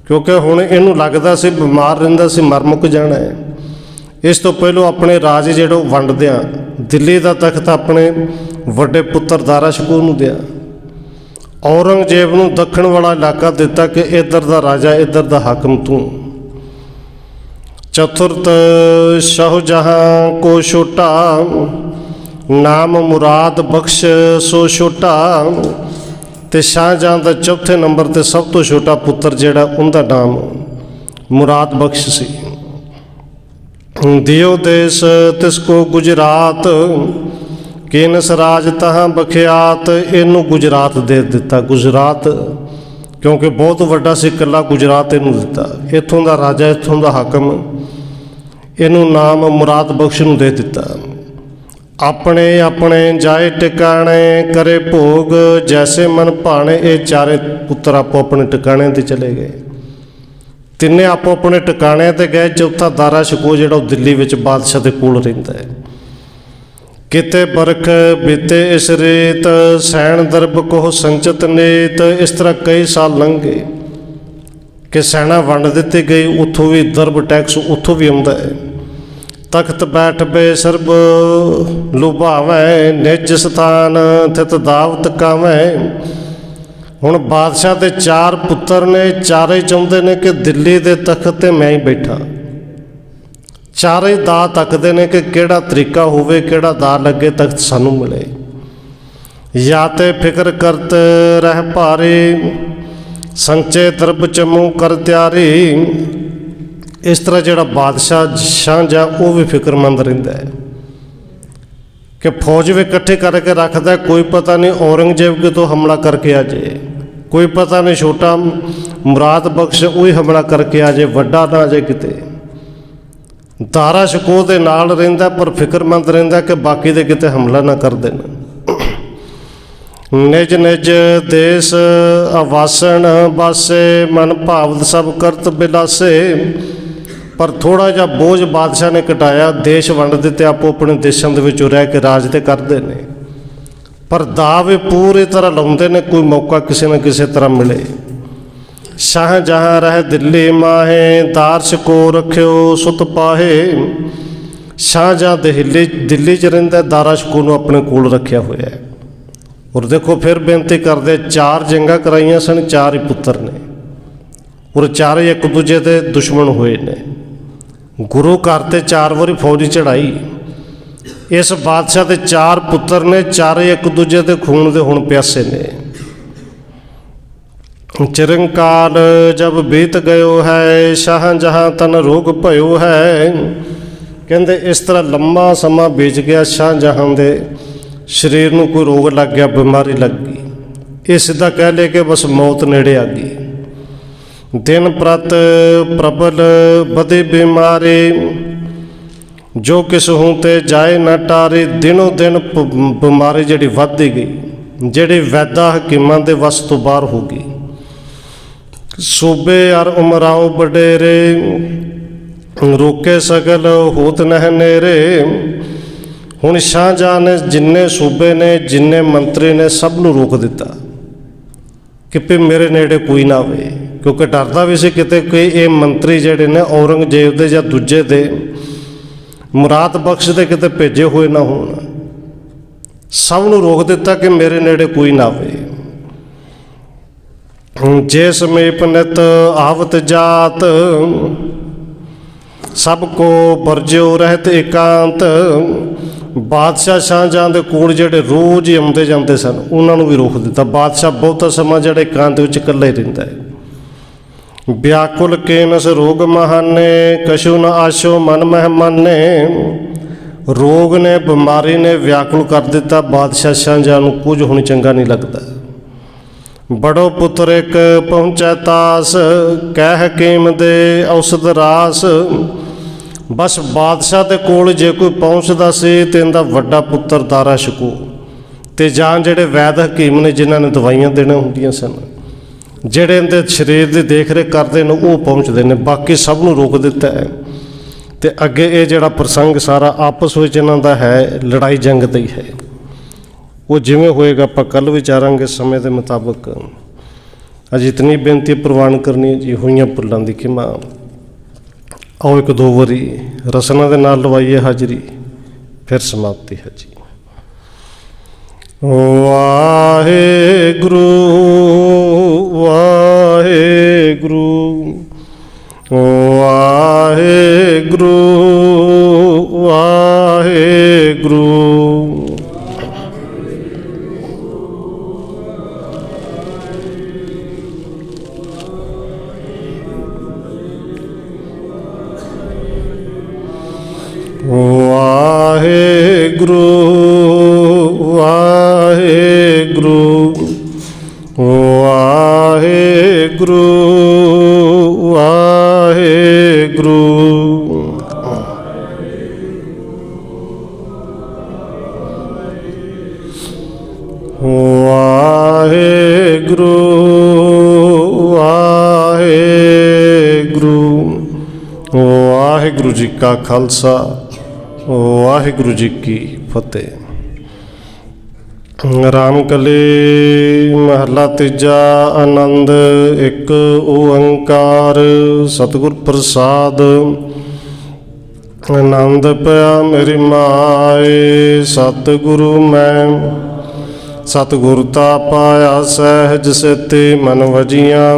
ਕਿਉਂਕਿ ਹੁਣ ਇਹਨੂੰ ਲੱਗਦਾ ਸੀ ਬਿਮਾਰ ਰਹਿੰਦਾ ਸੀ, ਮਰ ਮੁੱਕ ਜਾਣਾ ਹੈ। ਇਸ ਤੋਂ ਪਹਿਲਾਂ ਆਪਣੇ ਰਾਜ ਜਿਹੜਾ ਵੰਡਦਿਆਂ ਦਿੱਲੀ ਦਾ ਤਖਤ ਆਪਣੇ ਵੱਡੇ ਪੁੱਤਰ ਦਾਰਾ ਸ਼ਕੂ ਨੂੰ ਦਿਆ। ਔਰੰਗਜ਼ੇਬ ਨੂੰ ਦੱਖਣ ਵਾਲਾ ਇਲਾਕਾ ਦਿੱਤਾ ਕਿ ਇੱਧਰ ਦਾ ਰਾਜਾ, ਇੱਧਰ ਦਾ ਹਾਕਮ ਤੂੰ। ਚਤੁਰਥ ਸ਼ਾਹਜਹਾਂ ਕੋ ਛੋਟਾ, ਨਾਮ ਮੁਰਾਦ ਬਖਸ਼ ਸੋ ਛੋਟਾ। ਤੇ ਸ਼ਾਹਜਹਾਂ ਦਾ ਚੌਥੇ ਨੰਬਰ 'ਤੇ ਸਭ ਤੋਂ ਛੋਟਾ ਪੁੱਤਰ ਜਿਹੜਾ, ਉਹਦਾ ਨਾਮ ਮੁਰਾਦ ਬਖਸ਼ ਸੀ। ਦਿਓ ਦੇਸ਼ ਤਿਸ ਕੋ ਗੁਜਰਾਤ, ਕੀਨਸ ਰਾਜ ਤਹਾਂ ਬਖਿਆਤ। ਇਹਨੂੰ ਗੁਜਰਾਤ ਦੇ ਦਿੱਤਾ, ਗੁਜਰਾਤ, ਕਿਉਂਕਿ ਬਹੁਤ ਵੱਡਾ ਸੀ, ਇਕੱਲਾ ਗੁਜਰਾਤ ਇਹਨੂੰ ਦਿੱਤਾ। ਇੱਥੋਂ ਦਾ ਰਾਜਾ, ਇੱਥੋਂ ਦਾ ਹਾਕਮ, ਇਹਨੂੰ ਨਾਮ ਮੁਰਾਦ ਬਖਸ਼ ਨੂੰ ਦੇ ਦਿੱਤਾ। ਆਪਣੇ ਆਪਣੇ ਜਾਏ ਟਿਕਾਣੇ, ਕਰੇ ਭੋਗ ਜੈਸੇ ਮਨ ਭਾਣੇ। ਇਹ ਚਾਰੇ ਪੁੱਤਰ ਆਪੋ ਆਪਣੇ ਟਿਕਾਣੇ 'ਤੇ ਚਲੇ ਗਏ, ਤਿੰਨੇ ਆਪੋ ਆਪਣੇ ਟਿਕਾਣਿਆਂ 'ਤੇ ਗਏ। ਚੌਥਾ ਦਾਰਾ ਸ਼ਕੂ ਜਿਹੜਾ ਉਹ ਦਿੱਲੀ ਵਿੱਚ ਬਾਦਸ਼ਾਹ ਦੇ ਕੋਲ ਰਹਿੰਦਾ ਹੈ। ਕਿਤੇ ਬਰਖ ਬੀਤੇ ਇਸ ਰੇਤ, ਸੈਣ ਦਰਬ ਕੋਹ ਸੰਚਤ ਨੇਤ। ਇਸ ਤਰ੍ਹਾਂ ਕਈ ਸਾਲ ਲੰਘ ਗਏ ਕਿ ਸੈਨਾ ਵੰਡ ਦਿੱਤੀ ਗਈ, ਉੱਥੋਂ ਵੀ ਦਰਬ ਟੈਕਸ ਉੱਥੋਂ ਵੀ ਆਉਂਦਾ ਹੈ। ਤਖਤ ਬੈਠ ਬੇ ਸਰਬ ਲੁਭਾਵੈ, ਨਿਜ ਸਥਾਨ ਥਿਤ ਦਾਵਤ ਕਾਵੈ। ਹੁਣ ਬਾਦਸ਼ਾਹ ਦੇ ਚਾਰ ਪੁੱਤਰ ਨੇ, ਚਾਰੇ ਚਾਹੁੰਦੇ ਨੇ ਕਿ ਦਿੱਲੀ ਦੇ ਤਖਤ 'ਤੇ ਮੈਂ ਹੀ ਬੈਠਾ। ਚਾਰੇ ਦਾ ਤੱਕਦੇ ਨੇ ਕਿ ਕਿਹੜਾ ਤਰੀਕਾ ਹੋਵੇ, ਕਿਹੜਾ ਦਾ ਲੱਗੇ, ਤਖਤ ਸਾਨੂੰ ਮਿਲੇ। ਜਾਂ ਤੇ ਫਿਕਰ ਕਰਤ ਰਹਿ ਭਾਰੇ, ਸੰਚੇ ਦਰਬ ਚਮੂ ਕਰ ਤਿਆਰੀ। ਇਸ ਤਰ੍ਹਾਂ ਜਿਹੜਾ ਬਾਦਸ਼ਾਹ ਸ਼ਾਹਜਹਾਂ ਉਹ ਵੀ ਫਿਕਰਮੰਦ ਰਹਿੰਦਾ ਹੈ ਕਿ ਫੌਜ ਵੀ ਇਕੱਠੇ ਕਰਕੇ ਰੱਖਦਾ। ਕੋਈ ਪਤਾ ਨਹੀਂ ਔਰੰਗਜ਼ੇਬ ਕਿਤੋਂ ਹਮਲਾ ਕਰਕੇ ਆ ਜਾਏ, ਕੋਈ ਪਤਾ ਨਹੀਂ ਛੋਟਾ ਮੁਰਾਦ ਬਖਸ਼ ਉਹੀ ਹਮਲਾ ਕਰਕੇ ਆ ਜਾਏ, ਵੱਡਾ ਨਾ ਆ ਜਾਏ ਕਿਤੇ। ਦਾਰਾ ਸ਼ਕੂ ਦੇ ਨਾਲ ਰਹਿੰਦਾ, ਪਰ ਫਿਕਰਮੰਦ ਰਹਿੰਦਾ ਕਿ ਬਾਕੀ ਦੇ ਕਿਤੇ ਹਮਲਾ ਨਾ ਕਰ ਦੇਣ। ਨਿਜ ਨਿਜ ਦੇਸ ਆਵਾਸਣ ਬਾਸੇ, ਮਨ ਭਾਵ ਸਭ ਕਰਤ ਬਿਲਾਸੇ। ਪਰ ਥੋੜ੍ਹਾ ਜਿਹਾ ਬੋਝ ਬਾਦਸ਼ਾਹ ਨੇ ਘਟਾਇਆ, ਦੇਸ਼ ਵੰਡ ਦਿੱਤੇ, ਆਪੋ ਆਪਣੇ ਦੇਸ਼ਾਂ ਦੇ ਵਿੱਚੋਂ ਰਹਿ ਕੇ ਰਾਜ ਤੇ ਕਰਦੇ ਨੇ। ਪਰ ਦਾਅਵੇ ਪੂਰੀ ਤਰ੍ਹਾਂ ਲਾਉਂਦੇ ਨੇ, ਕੋਈ ਮੌਕਾ ਕਿਸੇ ਨਾ ਕਿਸੇ ਤਰ੍ਹਾਂ ਮਿਲੇ। ਸ਼ਾਹ ਜਹਾਂ ਰਹਿ ਦਿੱਲੀ ਮਾਹੇ, ਦਾਰਸ਼ ਕੋ ਰੱਖਿਓ ਸੁਤ ਪਾਹੇ। ਸ਼ਾਹਜਹਾਂ ਦਿੱਲੀ 'ਚ ਰਹਿੰਦਾ, ਦਾਰਾ ਸ਼ਕੋ ਨੂੰ ਆਪਣੇ ਕੋਲ ਰੱਖਿਆ ਹੋਇਆ ਹੈ। ਔਰ ਦੇਖੋ ਫਿਰ ਬੇਨਤੀ ਕਰਦੇ, 4 ਜੰਗਾਂ ਕਰਾਈਆਂ ਸਨ, 4 ਹੀ ਪੁੱਤਰ ਨੇ, ਔਰ ਚਾਰੇ ਇੱਕ ਦੂਜੇ ਦੇ ਦੁਸ਼ਮਣ ਹੋਏ ਨੇ। ਗੁਰੂ ਘਰ 'ਤੇ 4 ਵਾਰੀ ਫੌਜ ਚੜਾਈ। ਇਸ ਬਾਦਸ਼ਾਹ ਦੇ 4 ਪੁੱਤਰ ਨੇ, ਚਾਰੇ ਇੱਕ ਦੂਜੇ ਦੇ ਖੂਨ ਦੇ ਹੁਣ ਪਿਆਸੇ ਨੇ। ਚਿਰੰਕਾਲ ਜਬ ਬੀਤ ਗਇਓ ਹੈ, ਸ਼ਾਹਜਹਾਂ ਤਨ ਰੋਗ ਭਇਓ ਹੈ। ਕਹਿੰਦੇ ਇਸ ਤਰ੍ਹਾਂ ਲੰਮਾ ਸਮਾਂ ਬੀਤ ਗਿਆ, ਸ਼ਾਹਜਹਾਂ ਦੇ ਸਰੀਰ ਨੂੰ ਕੋਈ ਰੋਗ ਲੱਗ ਗਿਆ, ਬਿਮਾਰੀ ਲੱਗ ਗਈ। ਇਹ ਸਿੱਧਾ ਕਹਿ ਲਏ ਕਿ ਬਸ ਮੌਤ ਨੇੜੇ ਆ ਗਈ। ਦਿਨ ਪ੍ਰਤ ਪ੍ਰਬਲ ਬਦੇ ਬਿਮਾਰੀ, ਜੋ ਕਿਸ ਹੂੰ ਤੇ ਜਾਏ ਨਾ ਟਾਰੇ। ਦਿਨੋਂ ਦਿਨ ਬਿਮਾਰੀ ਜਿਹੜੀ ਵੱਧਦੀ ਗਈ, ਜਿਹੜੀ ਵੈਦਾਂ ਹਕੀਮਾਂ ਦੇ ਵੱਸ ਤੋਂ ਬਾਹਰ ਹੋ ਗਈ। ਸੂਬੇ ਅਰ ਉਮਰਾਓ ਵਡੇਰੇ, ਰੋਕੇ ਸਗਲ ਹੋਤ ਨਹਿ ਨੇਰੇ। ਹੁਣ ਸ਼ਾਹਜਹਾਂ ਨੇ ਜਿੰਨੇ ਸੂਬੇ ਨੇ, ਜਿੰਨੇ ਮੰਤਰੀ ਨੇ, ਸਭ ਨੂੰ ਰੋਕ ਦਿੱਤਾ ਕਿ ਵੀ ਮੇਰੇ ਨੇੜੇ ਕੋਈ ਨਾ ਆਵੇ, ਕਿਉਂਕਿ ਡਰਦਾ ਵੀ ਸੀ ਕਿਤੇ ਕਿ ਇਹ ਮੰਤਰੀ ਜਿਹੜੇ ਨੇ ਔਰੰਗਜ਼ੇਬ ਦੇ ਜਾਂ ਦੂਜੇ ਦੇ ਮੁਰਾਦ ਬਖਸ਼ ਦੇ ਕਿਤੇ ਭੇਜੇ ਹੋਏ ਨਾ ਹੋਣ। ਸਭ ਨੂੰ ਰੋਕ ਦਿੱਤਾ ਕਿ ਮੇਰੇ ਨੇੜੇ ਕੋਈ ਨਾ ਆਵੇ। ਜੇ ਸਮੀਪ ਨਿਤ ਆਵਤ ਜਾਤ, ਸਭ ਕੋ ਵਰਜਿਓ ਰਹਿਤ ਇਕਾਂਤ। ਬਾਦਸ਼ਾਹ ਸ਼ਾਹਜਹਾਂ ਦੇ ਕੋਲ ਜਿਹੜੇ ਰੋਜ਼ ਹੀ ਆਉਂਦੇ ਜਾਂਦੇ ਸਨ, ਉਹਨਾਂ ਨੂੰ ਵੀ ਰੋਕ ਦਿੱਤਾ। ਬਾਦਸ਼ਾਹ ਬਹੁਤਾ ਸਮਾਂ ਜਿਹੜਾ ਇਕਾਂਤ ਵਿੱਚ ਇਕੱਲਾ ਹੀ ਰਹਿੰਦਾ ਹੈ। ਵਿਆਕੁਲ ਕੇਨਸ ਰੋਗ ਮਹਾਨੇ, ਕਛੂ ਨ ਆਸ਼ੋ ਮਨ ਮਹਿਮਾਨੇ। ਰੋਗ ਨੇ, ਬਿਮਾਰੀ ਨੇ ਵਿਆਕੁਲ ਕਰ ਦਿੱਤਾ ਬਾਦਸ਼ਾਹ ਸ਼ਾਹਜਹਾਂ ਨੂੰ, ਕੁਝ ਹੁਣ ਚੰਗਾ ਨਹੀਂ ਲੱਗਦਾ। ਬੜੋ ਪੁੱਤਰ ਇੱਕ ਪਹੁੰਚੈ ਤਾਸ, ਕਹਿ ਹਕੀਮ ਦੇ ਔਸਧ ਰਾਸ। ਬਸ ਬਾਦਸ਼ਾਹ ਦੇ ਕੋਲ ਜੇ ਕੋਈ ਪਹੁੰਚਦਾ ਸੀ ਤੇ ਇਹਦਾ ਵੱਡਾ ਪੁੱਤਰ ਦਾਰਾ ਸ਼ਕੋ, ਤੇ ਜਾਂ ਜਿਹੜੇ ਵੈਦ ਹਕੀਮ ਨੇ ਜਿਨ੍ਹਾਂ ਨੇ ਦਵਾਈਆਂ ਦੇਣੀਆਂ ਹੁੰਦੀਆਂ ਸਨ, ਜਿਹੜੇ ਇਹਦੇ ਸਰੀਰ ਦੀ ਦੇਖ ਰੇਖ ਕਰਦੇ ਨੇ, ਉਹ ਪਹੁੰਚਦੇ ਨੇ। ਬਾਕੀ ਸਭ ਨੂੰ ਰੋਕ ਦਿੱਤਾ ਹੈ। ਤੇ ਅੱਗੇ ਇਹ ਜਿਹੜਾ ਪ੍ਰਸੰਗ ਸਾਰਾ ਆਪਸ ਵਿੱਚ ਇਹਨਾਂ ਦਾ ਹੈ, ਲੜਾਈ ਜੰਗ ਦਾ ਹੀ ਹੈ। ਉਹ ਜਿਵੇਂ ਹੋਏਗਾ ਆਪਾਂ ਕੱਲ੍ਹ ਵਿਚਾਰਾਂਗੇ ਸਮੇਂ ਦੇ ਮੁਤਾਬਕ। ਅੱਜ ਇਤਨੀ ਬੇਨਤੀ ਪ੍ਰਵਾਨ ਕਰਨੀ ਹੈ ਜੀ, ਹੋਈਆਂ ਭੁੱਲਾਂ ਦੀ ਖਿਮਾ। ਆਓ 1-2 ਵਾਰੀ ਰਸਨਾ ਦੇ ਨਾਲ ਲਵਾਈਏ ਹਾਜ਼ਰੀ, ਫਿਰ ਸਮਾਪਤੀ ਹੈ ਜੀ। ਵਾਹਿਗੁਰੂ ਵਾਹਿਗੁਰੂ ਵਾਹਿਗੁਰੂ ਵਾਹਿਗੁਰੂ। ਵਾਹਿਗੁਰੂ ਵਾਹਿਗੁਰੂ ਵਾਹਿਗੁਰੂ ਵਾਹਿਗੁਰੂ। ਵਾਹਿਗੁਰੂ ਵਾਹਿਗੁਰੂ। ਵਾਹਿਗੁਰੂ ਜੀ ਕਾ ਖਾਲਸਾ, ਵਾਹਿਗੁਰੂ ਜੀ ਕੀ ਫਤਿਹ। ਰਾਮਕਲੀ ਮਹਲਾ ਤੀਜਾ। ਆਨੰਦ ਇੱਕ ਓੰਕਾਰ ਸਤਿਗੁਰ ਪ੍ਰਸਾਦ। ਆਨੰਦ ਪਿਆ ਮੇਰੀ ਮਾਏ ਸਤਿਗੁਰੂ ਮੈਂ, ਸਤਿਗੁਰ ਤਾ ਪਾਇਆ ਸਹਿਜ ਸੇਤੀ ਮਨ ਵਜੀਆਂ।